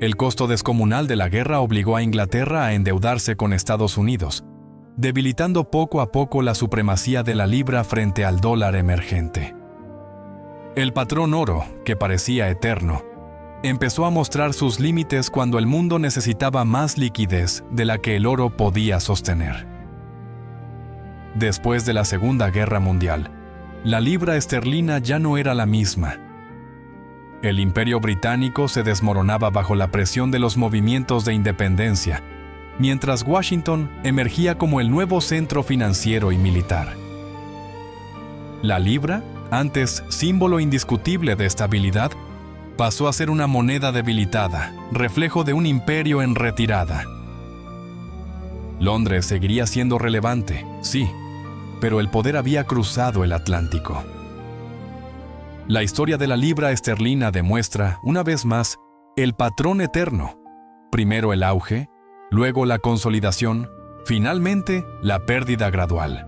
El costo descomunal de la guerra obligó a Inglaterra a endeudarse con Estados Unidos, debilitando poco a poco la supremacía de la libra frente al dólar emergente. El patrón oro, que parecía eterno, empezó a mostrar sus límites cuando el mundo necesitaba más liquidez de la que el oro podía sostener. Después de la Segunda Guerra Mundial, la libra esterlina ya no era la misma. El Imperio Británico se desmoronaba bajo la presión de los movimientos de independencia, mientras Washington emergía como el nuevo centro financiero y militar. La libra, antes símbolo indiscutible de estabilidad, pasó a ser una moneda debilitada, reflejo de un imperio en retirada. Londres seguiría siendo relevante, sí, pero el poder había cruzado el Atlántico. La historia de la libra esterlina demuestra, una vez más, el patrón eterno. Primero el auge, luego la consolidación, finalmente la pérdida gradual.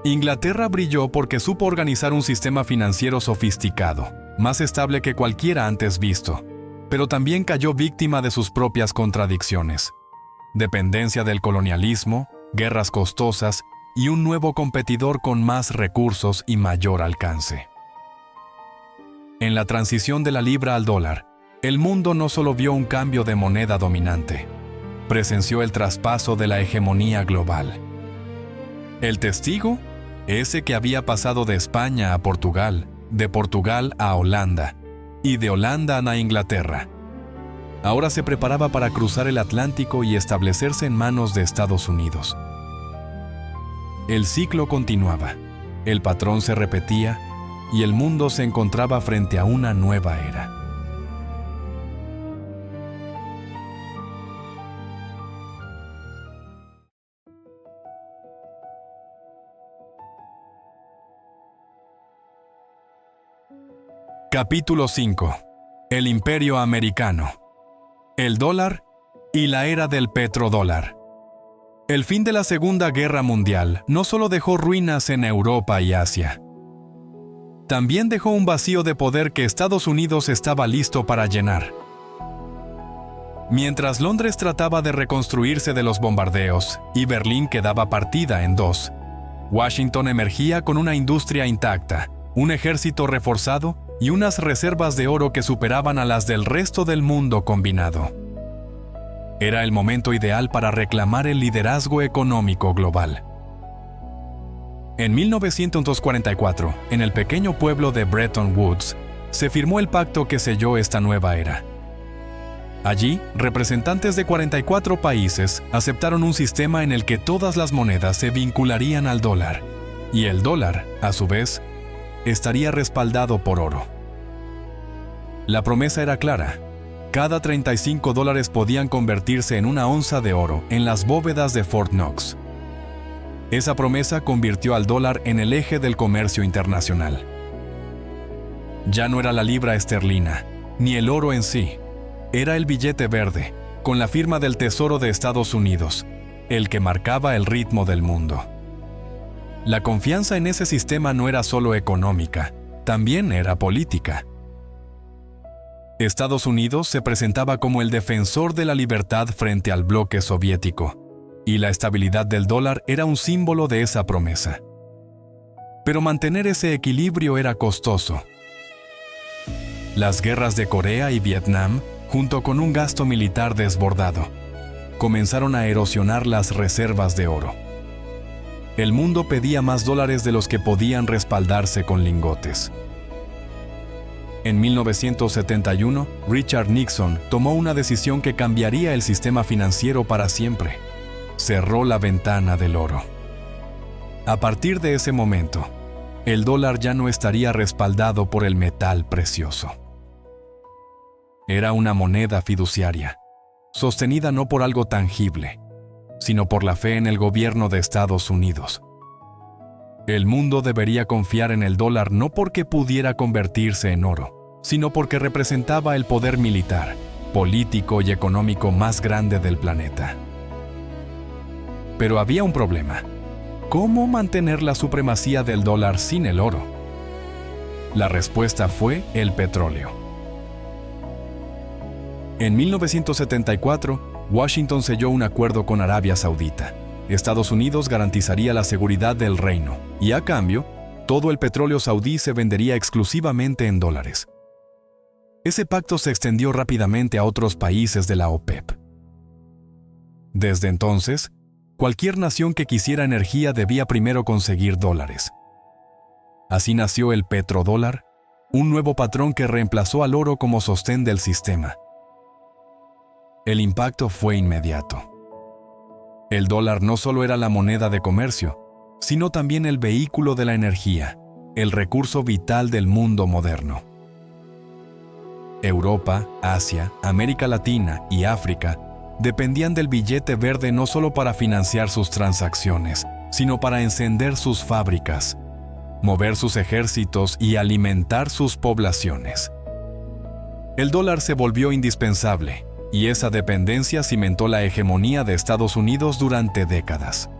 Inglaterra brilló porque supo organizar un sistema financiero sofisticado, más estable que cualquiera antes visto, pero también cayó víctima de sus propias contradicciones. Dependencia del colonialismo, guerras costosas y un nuevo competidor con más recursos y mayor alcance. En la transición de la libra al dólar, el mundo no solo vio un cambio de moneda dominante, presenció el traspaso de la hegemonía global. El testigo, ese que había pasado de España a Portugal, de Portugal a Holanda, y de Holanda a Inglaterra, ahora se preparaba para cruzar el Atlántico y establecerse en manos de Estados Unidos. El ciclo continuaba, el patrón se repetía, y el mundo se encontraba frente a una nueva era. Capítulo 5. El Imperio Americano. El dólar y la era del petrodólar. El fin de la Segunda Guerra Mundial no solo dejó ruinas en Europa y Asia, también dejó un vacío de poder que Estados Unidos estaba listo para llenar. Mientras Londres trataba de reconstruirse de los bombardeos y Berlín quedaba partida en dos, Washington emergía con una industria intacta, un ejército reforzado y unas reservas de oro que superaban a las del resto del mundo combinado. Era el momento ideal para reclamar el liderazgo económico global. En 1944, en el pequeño pueblo de Bretton Woods, se firmó el pacto que selló esta nueva era. Allí, representantes de 44 países aceptaron un sistema en el que todas las monedas se vincularían al dólar, y el dólar, a su vez, estaría respaldado por oro. La promesa era clara. Cada $35 podían convertirse en una onza de oro en las bóvedas de Fort Knox. Esa promesa convirtió al dólar en el eje del comercio internacional. Ya no era la libra esterlina, ni el oro en sí. Era el billete verde, con la firma del Tesoro de Estados Unidos, el que marcaba el ritmo del mundo. La confianza en ese sistema no era solo económica, también era política. Estados Unidos se presentaba como el defensor de la libertad frente al bloque soviético, y la estabilidad del dólar era un símbolo de esa promesa. Pero mantener ese equilibrio era costoso. Las guerras de Corea y Vietnam, junto con un gasto militar desbordado, comenzaron a erosionar las reservas de oro. El mundo pedía más dólares de los que podían respaldarse con lingotes. En 1971, Richard Nixon tomó una decisión que cambiaría el sistema financiero para siempre. Cerró la ventana del oro. A partir de ese momento, el dólar ya no estaría respaldado por el metal precioso. Era una moneda fiduciaria, sostenida no por algo tangible, sino por la fe en el gobierno de Estados Unidos. El mundo debería confiar en el dólar no porque pudiera convertirse en oro, sino porque representaba el poder militar, político y económico más grande del planeta. Pero había un problema. ¿Cómo mantener la supremacía del dólar sin el oro? La respuesta fue el petróleo. En 1974, Washington selló un acuerdo con Arabia Saudita. Estados Unidos garantizaría la seguridad del reino y, a cambio, todo el petróleo saudí se vendería exclusivamente en dólares. Ese pacto se extendió rápidamente a otros países de la OPEP. Desde entonces, cualquier nación que quisiera energía debía primero conseguir dólares. Así nació el petrodólar, un nuevo patrón que reemplazó al oro como sostén del sistema. El impacto fue inmediato. El dólar no solo era la moneda de comercio, sino también el vehículo de la energía, el recurso vital del mundo moderno. Europa, Asia, América Latina y África dependían del billete verde no solo para financiar sus transacciones, sino para encender sus fábricas, mover sus ejércitos y alimentar sus poblaciones. El dólar se volvió indispensable, y esa dependencia cimentó la hegemonía de Estados Unidos durante décadas.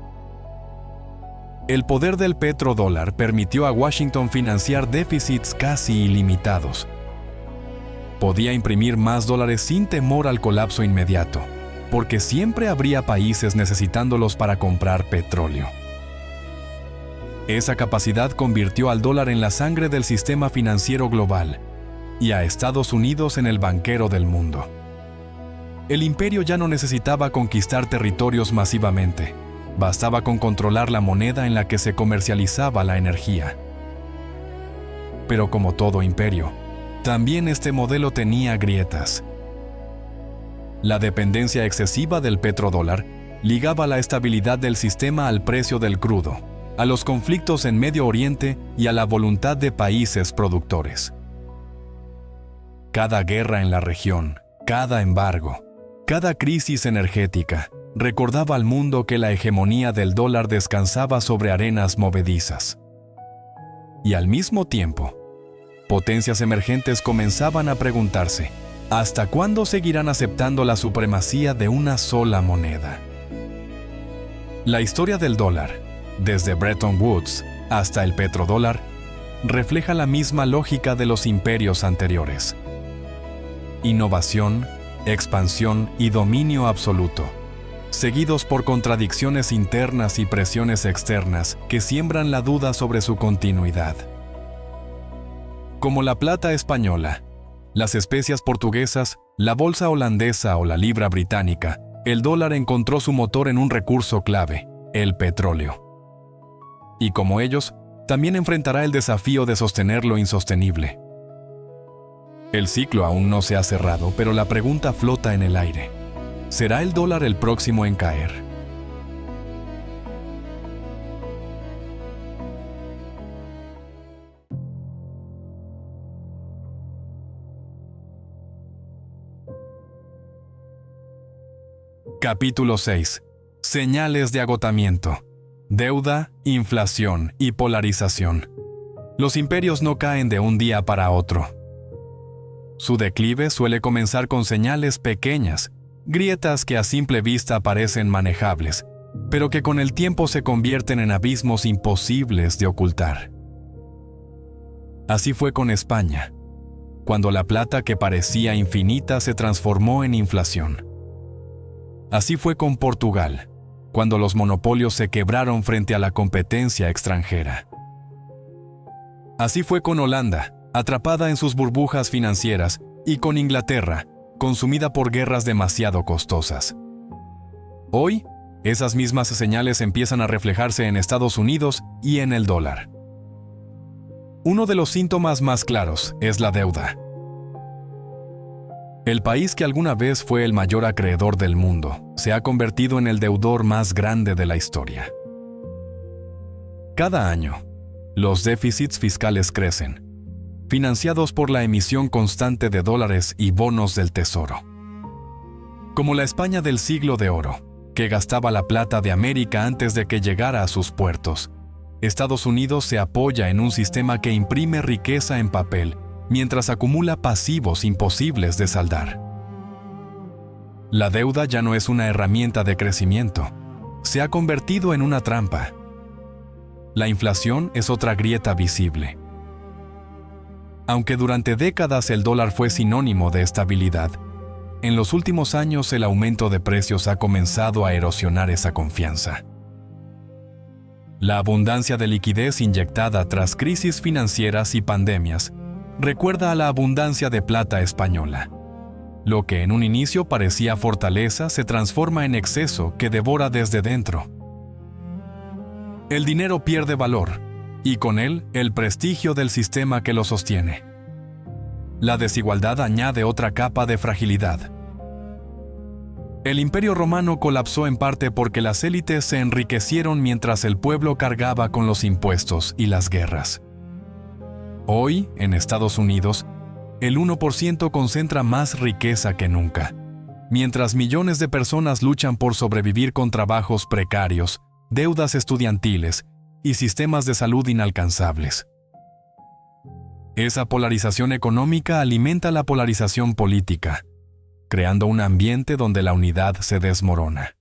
El poder del petrodólar permitió a Washington financiar déficits casi ilimitados. Podía imprimir más dólares sin temor al colapso inmediato, porque siempre habría países necesitándolos para comprar petróleo. Esa capacidad convirtió al dólar en la sangre del sistema financiero global y a Estados Unidos en el banquero del mundo. El imperio ya no necesitaba conquistar territorios masivamente, bastaba con controlar la moneda en la que se comercializaba la energía. Pero como todo imperio, también este modelo tenía grietas. La dependencia excesiva del petrodólar ligaba la estabilidad del sistema al precio del crudo, a los conflictos en Medio Oriente y a la voluntad de países productores. Cada guerra en la región, cada embargo, cada crisis energética recordaba al mundo que la hegemonía del dólar descansaba sobre arenas movedizas. Y al mismo tiempo, potencias emergentes comenzaban a preguntarse, ¿hasta cuándo seguirán aceptando la supremacía de una sola moneda? La historia del dólar, desde Bretton Woods hasta el petrodólar, refleja la misma lógica de los imperios anteriores. Innovación, expansión y dominio absoluto, seguidos por contradicciones internas y presiones externas que siembran la duda sobre su continuidad. Como la plata española, las especias portuguesas, la bolsa holandesa o la libra británica, el dólar encontró su motor en un recurso clave, el petróleo. Y como ellos, también enfrentará el desafío de sostener lo insostenible. El ciclo aún no se ha cerrado, pero la pregunta flota en el aire. ¿Será el dólar el próximo en caer? Capítulo 6. Señales de agotamiento. Deuda, inflación y polarización. Los imperios no caen de un día para otro. Su declive suele comenzar con señales pequeñas, grietas que a simple vista parecen manejables, pero que con el tiempo se convierten en abismos imposibles de ocultar. Así fue con España, cuando la plata que parecía infinita se transformó en inflación. Así fue con Portugal, cuando los monopolios se quebraron frente a la competencia extranjera. Así fue con Holanda, atrapada en sus burbujas financieras, y con Inglaterra, consumida por guerras demasiado costosas. Hoy, esas mismas señales empiezan a reflejarse en Estados Unidos y en el dólar. Uno de los síntomas más claros es la deuda. El país que alguna vez fue el mayor acreedor del mundo se ha convertido en el deudor más grande de la historia. Cada año, los déficits fiscales crecen, financiados por la emisión constante de dólares y bonos del tesoro. Como la España del siglo de oro, que gastaba la plata de América antes de que llegara a sus puertos, Estados Unidos se apoya en un sistema que imprime riqueza en papel, mientras acumula pasivos imposibles de saldar. La deuda ya no es una herramienta de crecimiento, se ha convertido en una trampa. La inflación es otra grieta visible. Aunque durante décadas el dólar fue sinónimo de estabilidad, en los últimos años el aumento de precios ha comenzado a erosionar esa confianza. La abundancia de liquidez inyectada tras crisis financieras y pandemias recuerda a la abundancia de plata española. Lo que en un inicio parecía fortaleza se transforma en exceso que devora desde dentro. El dinero pierde valor, y con él el prestigio del sistema que lo sostiene. La desigualdad añade otra capa de fragilidad. El Imperio Romano colapsó en parte porque las élites se enriquecieron mientras el pueblo cargaba con los impuestos y las guerras. Hoy, en Estados Unidos, el 1% concentra más riqueza que nunca, mientras millones de personas luchan por sobrevivir con trabajos precarios, deudas estudiantiles y sistemas de salud inalcanzables. Esa polarización económica alimenta la polarización política, creando un ambiente donde la unidad se desmorona.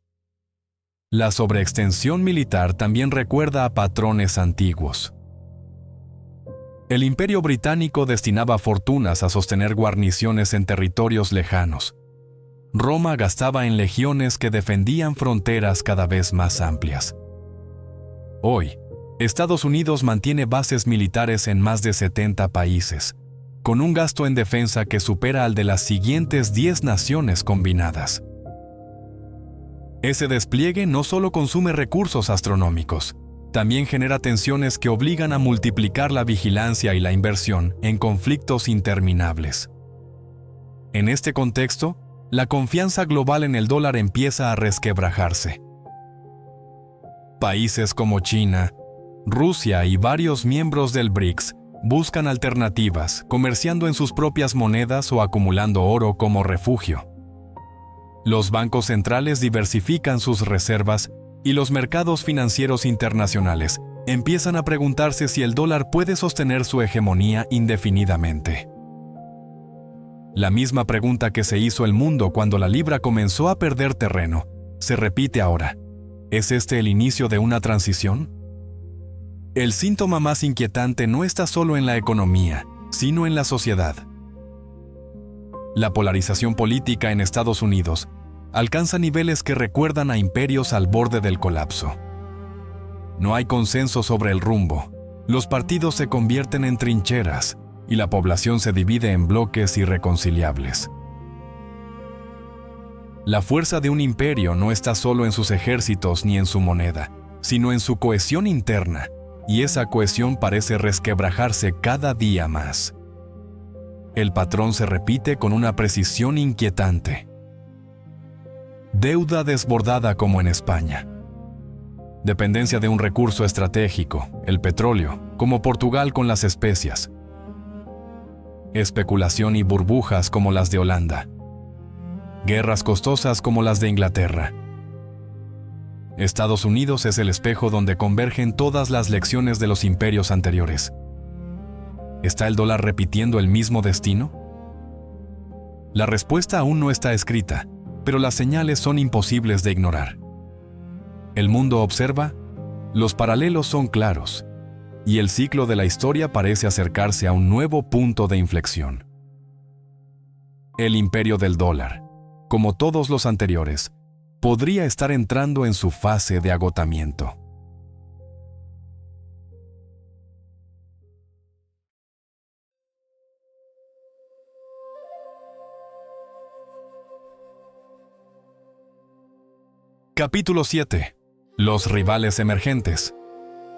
La sobreextensión militar también recuerda a patrones antiguos. El Imperio Británico destinaba fortunas a sostener guarniciones en territorios lejanos. Roma gastaba en legiones que defendían fronteras cada vez más amplias. Hoy, Estados Unidos mantiene bases militares en más de 70 países, con un gasto en defensa que supera al de las siguientes 10 naciones combinadas. Ese despliegue no solo consume recursos astronómicos, también genera tensiones que obligan a multiplicar la vigilancia y la inversión en conflictos interminables. En este contexto, la confianza global en el dólar empieza a resquebrajarse. Países como China, Rusia y varios miembros del BRICS buscan alternativas, comerciando en sus propias monedas o acumulando oro como refugio. Los bancos centrales diversifican sus reservas y los mercados financieros internacionales empiezan a preguntarse si el dólar puede sostener su hegemonía indefinidamente. La misma pregunta que se hizo el mundo cuando la libra comenzó a perder terreno, se repite ahora. ¿Es este el inicio de una transición? El síntoma más inquietante no está solo en la economía, sino en la sociedad. La polarización política en Estados Unidos alcanza niveles que recuerdan a imperios al borde del colapso. No hay consenso sobre el rumbo, los partidos se convierten en trincheras y la población se divide en bloques irreconciliables. La fuerza de un imperio no está solo en sus ejércitos ni en su moneda, sino en su cohesión interna, y esa cohesión parece resquebrajarse cada día más. El patrón se repite con una precisión inquietante. Deuda desbordada como en España. Dependencia de un recurso estratégico, el petróleo, como Portugal con las especias. Especulación y burbujas como las de Holanda. Guerras costosas como las de Inglaterra. Estados Unidos es el espejo donde convergen todas las lecciones de los imperios anteriores. ¿Está el dólar repitiendo el mismo destino? La respuesta aún no está escrita, pero las señales son imposibles de ignorar. El mundo observa, los paralelos son claros, y el ciclo de la historia parece acercarse a un nuevo punto de inflexión. El imperio del dólar, como todos los anteriores, podría estar entrando en su fase de agotamiento. Capítulo 7. Los rivales emergentes.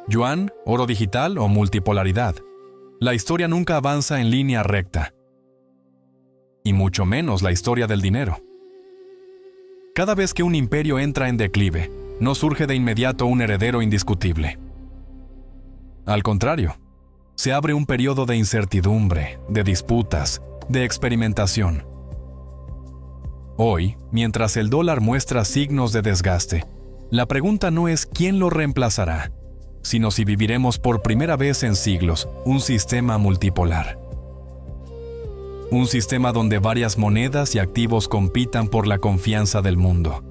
Yuan, oro digital o multipolaridad. La historia nunca avanza en línea recta. Y mucho menos la historia del dinero. Cada vez que un imperio entra en declive, no surge de inmediato un heredero indiscutible. Al contrario, se abre un periodo de incertidumbre, de disputas, de experimentación. Hoy, mientras el dólar muestra signos de desgaste, la pregunta no es quién lo reemplazará, sino si viviremos por primera vez en siglos un sistema multipolar. Un sistema donde varias monedas y activos compitan por la confianza del mundo.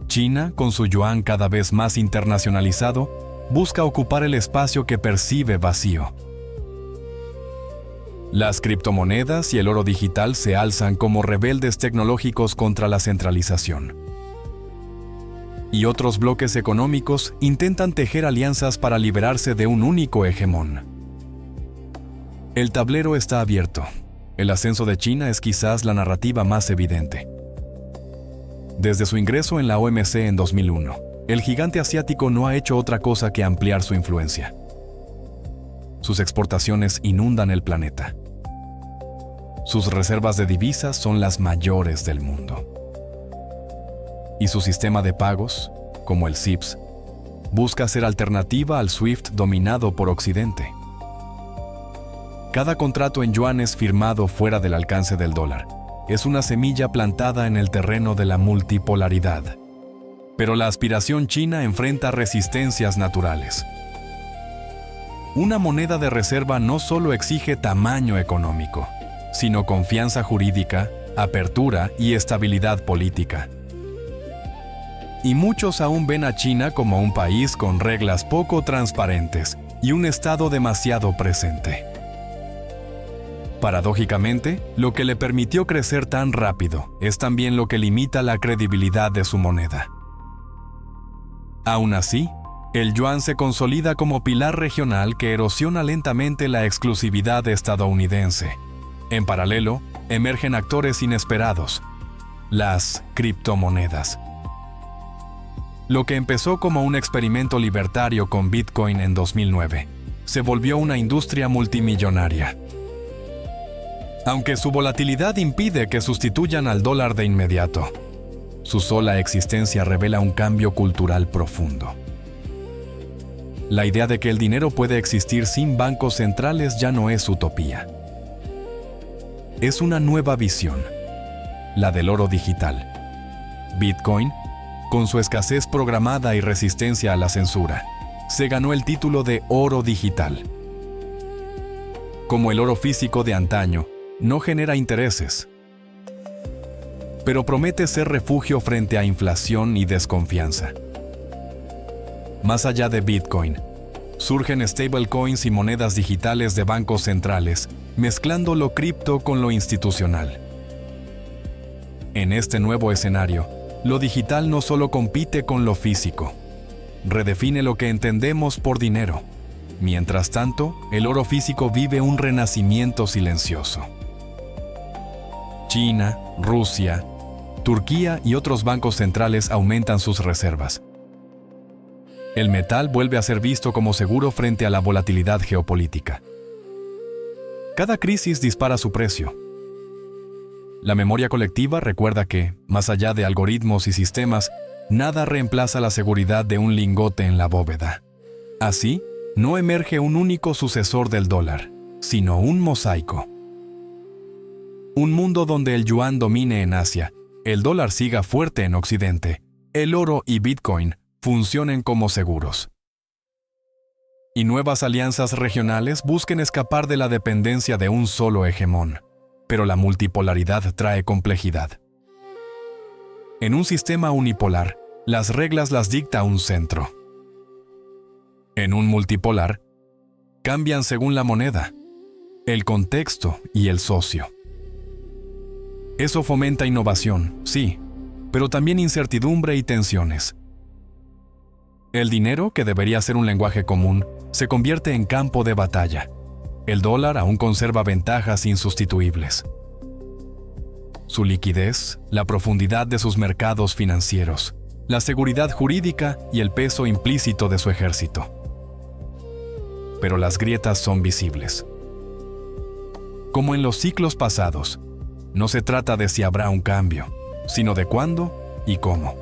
China, con su yuan cada vez más internacionalizado, busca ocupar el espacio que percibe vacío. Las criptomonedas y el oro digital se alzan como rebeldes tecnológicos contra la centralización. Y otros bloques económicos intentan tejer alianzas para liberarse de un único hegemón. El tablero está abierto. El ascenso de China es quizás la narrativa más evidente. Desde su ingreso en la OMC en 2001, el gigante asiático no ha hecho otra cosa que ampliar su influencia. Sus exportaciones inundan el planeta. Sus reservas de divisas son las mayores del mundo. Y su sistema de pagos, como el CIPS, busca ser alternativa al SWIFT dominado por Occidente. Cada contrato en yuanes firmado fuera del alcance del dólar es una semilla plantada en el terreno de la multipolaridad. Pero la aspiración china enfrenta resistencias naturales. Una moneda de reserva no solo exige tamaño económico, sino confianza jurídica, apertura y estabilidad política. Y muchos aún ven a China como un país con reglas poco transparentes y un Estado demasiado presente. Paradójicamente, lo que le permitió crecer tan rápido es también lo que limita la credibilidad de su moneda. Aún así, el yuan se consolida como pilar regional que erosiona lentamente la exclusividad estadounidense. En paralelo, emergen actores inesperados: las criptomonedas. Lo que empezó como un experimento libertario con Bitcoin en 2009, se volvió una industria multimillonaria. Aunque su volatilidad impide que sustituyan al dólar de inmediato, su sola existencia revela un cambio cultural profundo. La idea de que el dinero puede existir sin bancos centrales ya no es utopía. Es una nueva visión, la del oro digital. Bitcoin, con su escasez programada y resistencia a la censura, se ganó el título de oro digital. Como el oro físico de antaño, no genera intereses, pero promete ser refugio frente a inflación y desconfianza. Más allá de Bitcoin, surgen stablecoins y monedas digitales de bancos centrales, mezclando lo cripto con lo institucional. En este nuevo escenario, lo digital no solo compite con lo físico, redefine lo que entendemos por dinero. Mientras tanto, el oro físico vive un renacimiento silencioso. China, Rusia, Turquía y otros bancos centrales aumentan sus reservas. El metal vuelve a ser visto como seguro frente a la volatilidad geopolítica. Cada crisis dispara su precio. La memoria colectiva recuerda que, más allá de algoritmos y sistemas, nada reemplaza la seguridad de un lingote en la bóveda. Así, no emerge un único sucesor del dólar, sino un mosaico. Un mundo donde el yuan domine en Asia, el dólar siga fuerte en Occidente, el oro y Bitcoin funcionen como seguros. Y nuevas alianzas regionales busquen escapar de la dependencia de un solo hegemón. Pero la multipolaridad trae complejidad. En un sistema unipolar, las reglas las dicta un centro. En un multipolar, cambian según la moneda, el contexto y el socio. Eso fomenta innovación, sí, pero también incertidumbre y tensiones. El dinero, que debería ser un lenguaje común, se convierte en campo de batalla. El dólar aún conserva ventajas insustituibles. Su liquidez, la profundidad de sus mercados financieros, la seguridad jurídica y el peso implícito de su ejército. Pero las grietas son visibles. Como en los ciclos pasados, no se trata de si habrá un cambio, sino de cuándo y cómo.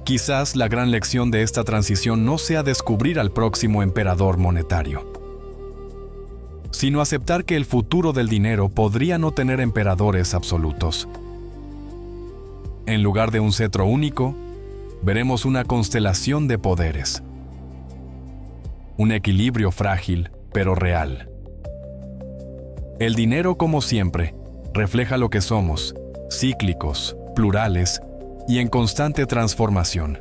Quizás la gran lección de esta transición no sea descubrir al próximo emperador monetario, sino aceptar que el futuro del dinero podría no tener emperadores absolutos. en lugar de un cetro único, veremos una constelación de poderes. Un equilibrio frágil, pero real. El dinero, como siempre, refleja lo que somos, cíclicos, plurales y en constante transformación.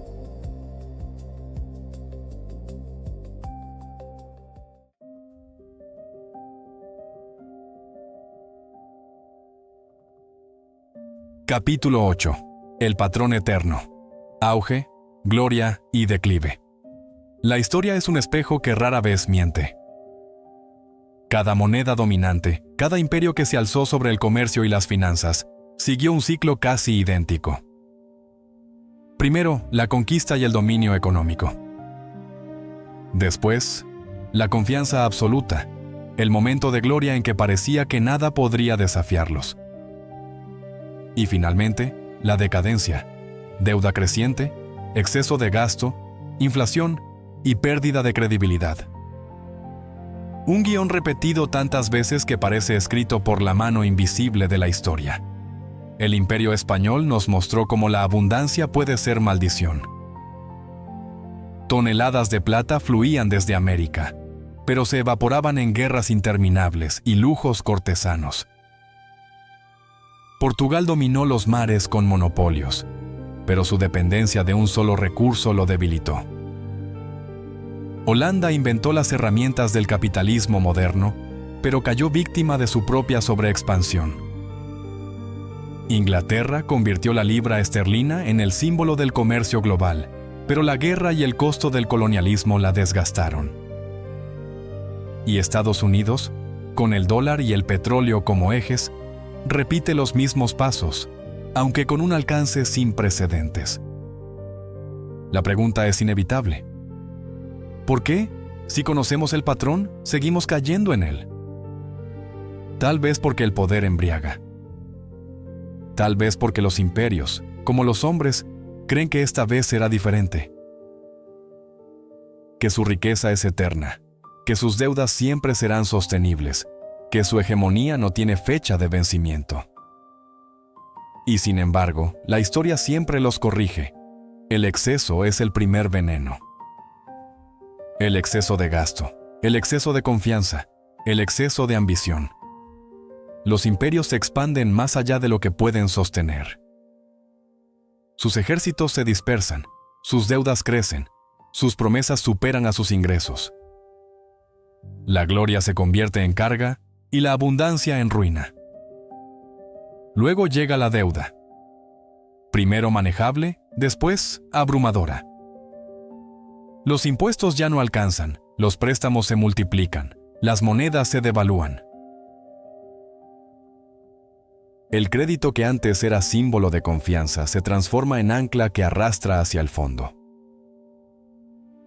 Capítulo 8. El patrón eterno. Auge, gloria y declive. La historia es un espejo que rara vez miente. Cada moneda dominante, cada imperio que se alzó sobre el comercio y las finanzas, siguió un ciclo casi idéntico. Primero, la conquista y el dominio económico. Después, la confianza absoluta, el momento de gloria en que parecía que nada podría desafiarlos. Y finalmente, la decadencia, deuda creciente, exceso de gasto, inflación y pérdida de credibilidad. Un guión repetido tantas veces que parece escrito por la mano invisible de la historia. El Imperio Español nos mostró cómo la abundancia puede ser maldición. Toneladas de plata fluían desde América, pero se evaporaban en guerras interminables y lujos cortesanos. Portugal dominó los mares con monopolios, pero su dependencia de un solo recurso lo debilitó. Holanda inventó las herramientas del capitalismo moderno, pero cayó víctima de su propia sobreexpansión. Inglaterra convirtió la libra esterlina en el símbolo del comercio global, pero la guerra y el costo del colonialismo la desgastaron. Y Estados Unidos, con el dólar y el petróleo como ejes, repite los mismos pasos, aunque con un alcance sin precedentes. La pregunta es inevitable. ¿Por qué, si conocemos el patrón, seguimos cayendo en él? Tal vez porque el poder embriaga. Tal vez porque los imperios, como los hombres, creen que esta vez será diferente. Que su riqueza es eterna, que sus deudas siempre serán sostenibles, que su hegemonía no tiene fecha de vencimiento. Y sin embargo, la historia siempre los corrige. El exceso es el primer veneno. El exceso de gasto, el exceso de confianza, el exceso de ambición. Los imperios se expanden más allá de lo que pueden sostener. Sus ejércitos se dispersan, sus deudas crecen, sus promesas superan a sus ingresos. La gloria se convierte en carga y la abundancia en ruina. Luego llega la deuda. Primero manejable, después abrumadora. Los impuestos ya no alcanzan, los préstamos se multiplican, las monedas se devalúan. El crédito que antes era símbolo de confianza se transforma en ancla que arrastra hacia el fondo.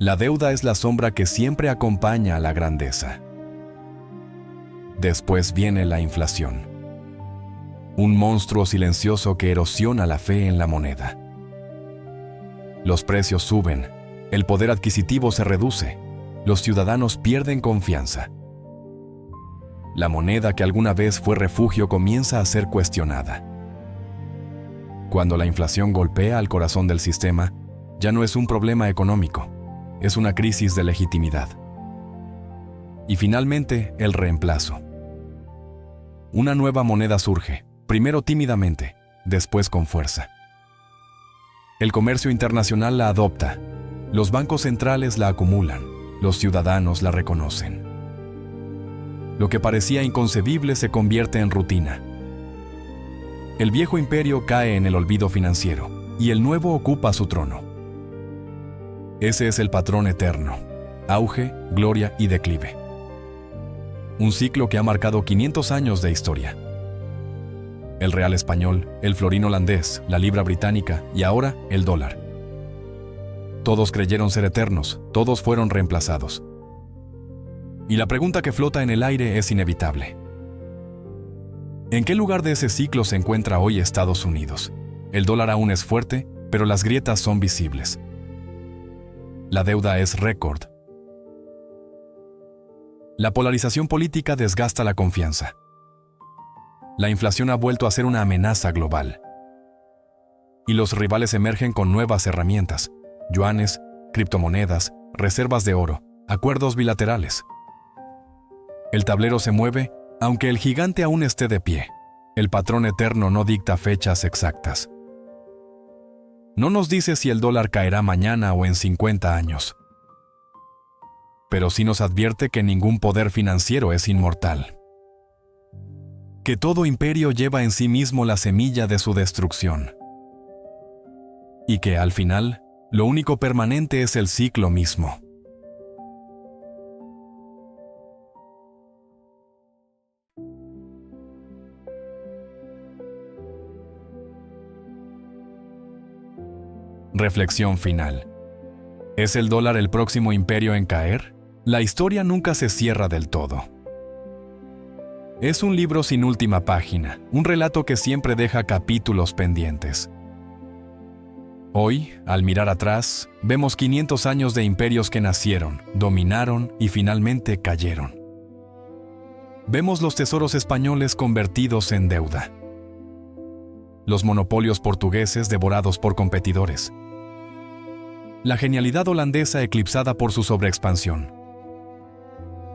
La deuda es la sombra que siempre acompaña a la grandeza. Después viene la inflación. Un monstruo silencioso que erosiona la fe en la moneda. Los precios suben, el poder adquisitivo se reduce, los ciudadanos pierden confianza. La moneda que alguna vez fue refugio comienza a ser cuestionada. Cuando la inflación golpea al corazón del sistema, ya no es un problema económico, es una crisis de legitimidad. Y finalmente, el reemplazo. Una nueva moneda surge, primero tímidamente, después con fuerza. El comercio internacional la adopta, los bancos centrales la acumulan, los ciudadanos la reconocen. Lo que parecía inconcebible se convierte en rutina. El viejo imperio cae en el olvido financiero y el nuevo ocupa su trono. Ese es el patrón eterno: auge, gloria y declive. Un ciclo que ha marcado 500 años de historia. El real español, el florín holandés, la libra británica y ahora el dólar. Todos creyeron ser eternos, todos fueron reemplazados. Y la pregunta que flota en el aire es inevitable. ¿En qué lugar de ese ciclo se encuentra hoy Estados Unidos? El dólar aún es fuerte, pero las grietas son visibles. La deuda es récord. La polarización política desgasta la confianza. La inflación ha vuelto a ser una amenaza global. y los rivales emergen con nuevas herramientas: yuanes, criptomonedas, reservas de oro, acuerdos bilaterales. El tablero se mueve, aunque el gigante aún esté de pie. El patrón eterno no dicta fechas exactas. No nos dice si el dólar caerá mañana o en 50 años. Pero sí nos advierte que ningún poder financiero es inmortal. Que todo imperio lleva en sí mismo la semilla de su destrucción. Y que, al final, lo único permanente es el ciclo mismo. Reflexión final. ¿Es el dólar el próximo imperio en caer? La historia nunca se cierra del todo. Es un libro sin última página, un relato que siempre deja capítulos pendientes. Hoy, al mirar atrás, vemos 500 años de imperios que nacieron, dominaron y finalmente cayeron. Vemos los tesoros españoles convertidos en deuda. Los monopolios portugueses devorados por competidores. La genialidad holandesa eclipsada por su sobreexpansión.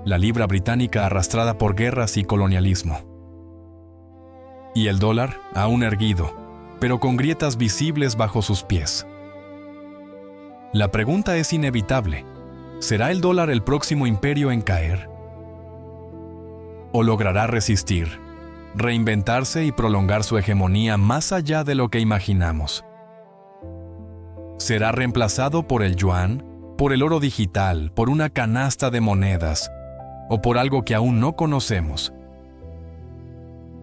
La libra británica arrastrada por guerras y colonialismo. Y el dólar, aún erguido, pero con grietas visibles bajo sus pies. La pregunta es inevitable: ¿será el dólar el próximo imperio en caer? ¿O logrará resistir, reinventarse y prolongar su hegemonía más allá de lo que imaginamos? ¿Será reemplazado por el yuan, por el oro digital, por una canasta de monedas, o por algo que aún no conocemos?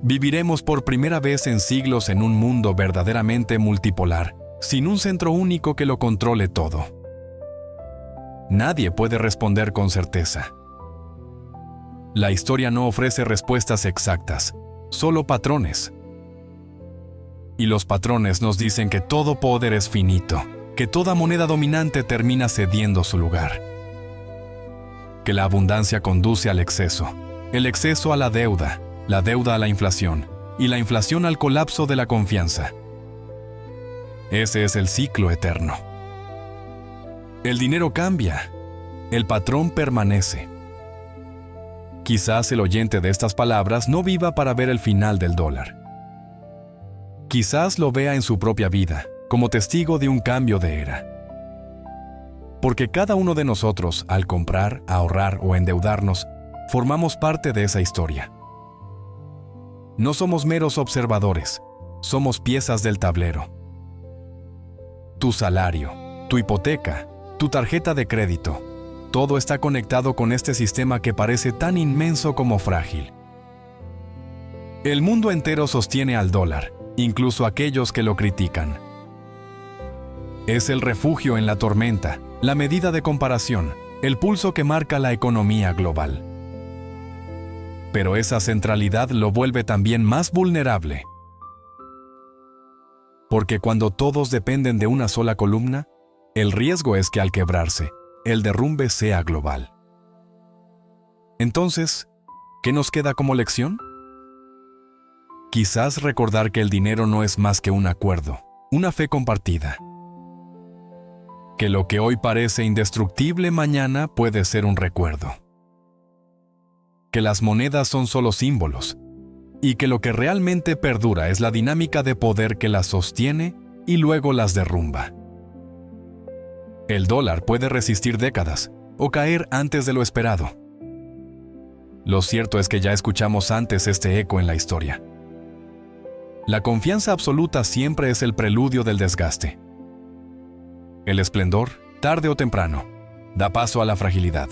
Viviremos por primera vez en siglos en un mundo verdaderamente multipolar, sin un centro único que lo controle todo. Nadie puede responder con certeza. La historia no ofrece respuestas exactas, solo patrones. Y los patrones nos dicen que todo poder es finito, que toda moneda dominante termina cediendo su lugar. Que la abundancia conduce al exceso, el exceso a la deuda a la inflación, y la inflación al colapso de la confianza. Ese es el ciclo eterno. El dinero cambia, el patrón permanece. Quizás el oyente de estas palabras no viva para ver el final del dólar. Quizás lo vea en su propia vida, como testigo de un cambio de era. Porque cada uno de nosotros, al comprar, ahorrar o endeudarnos, formamos parte de esa historia. No somos meros observadores, somos piezas del tablero. Tu salario, tu hipoteca, tu tarjeta de crédito, todo está conectado con este sistema que parece tan inmenso como frágil. El mundo entero sostiene al dólar, incluso aquellos que lo critican. Es el refugio en la tormenta, la medida de comparación, el pulso que marca la economía global. Pero esa centralidad lo vuelve también más vulnerable. Porque cuando todos dependen de una sola columna, el riesgo es que al quebrarse, el derrumbe sea global. Entonces, ¿qué nos queda como lección? Quizás recordar que el dinero no es más que un acuerdo, una fe compartida. Que lo que hoy parece indestructible mañana puede ser un recuerdo. Que las monedas son solo símbolos, y que lo que realmente perdura es la dinámica de poder que las sostiene y luego las derrumba. El dólar puede resistir décadas o caer antes de lo esperado. Lo cierto es que ya escuchamos antes este eco en la historia. La confianza absoluta siempre es el preludio del desgaste. El esplendor, tarde o temprano, da paso a la fragilidad.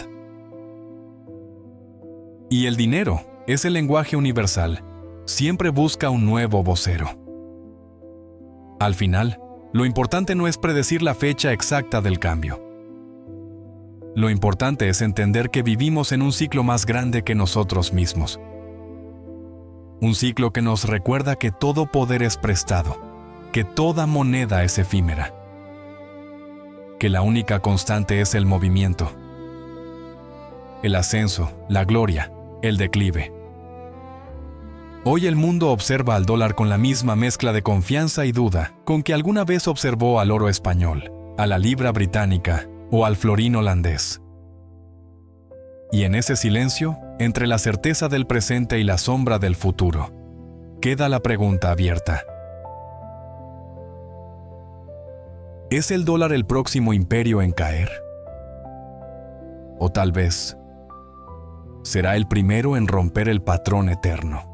Y el dinero es el lenguaje universal, siempre busca un nuevo vocero. Al final, lo importante no es predecir la fecha exacta del cambio. Lo importante es entender que vivimos en un ciclo más grande que nosotros mismos. Un ciclo que nos recuerda que todo poder es prestado, que toda moneda es efímera, que la única constante es el movimiento, el ascenso, la gloria, el declive. Hoy el mundo observa al dólar con la misma mezcla de confianza y duda con que alguna vez observó al oro español, a la libra británica o al florín holandés. Y en ese silencio, entre la certeza del presente y la sombra del futuro, queda la pregunta abierta. ¿Es el dólar el próximo imperio en caer? O tal vez, será el primero en romper el patrón eterno.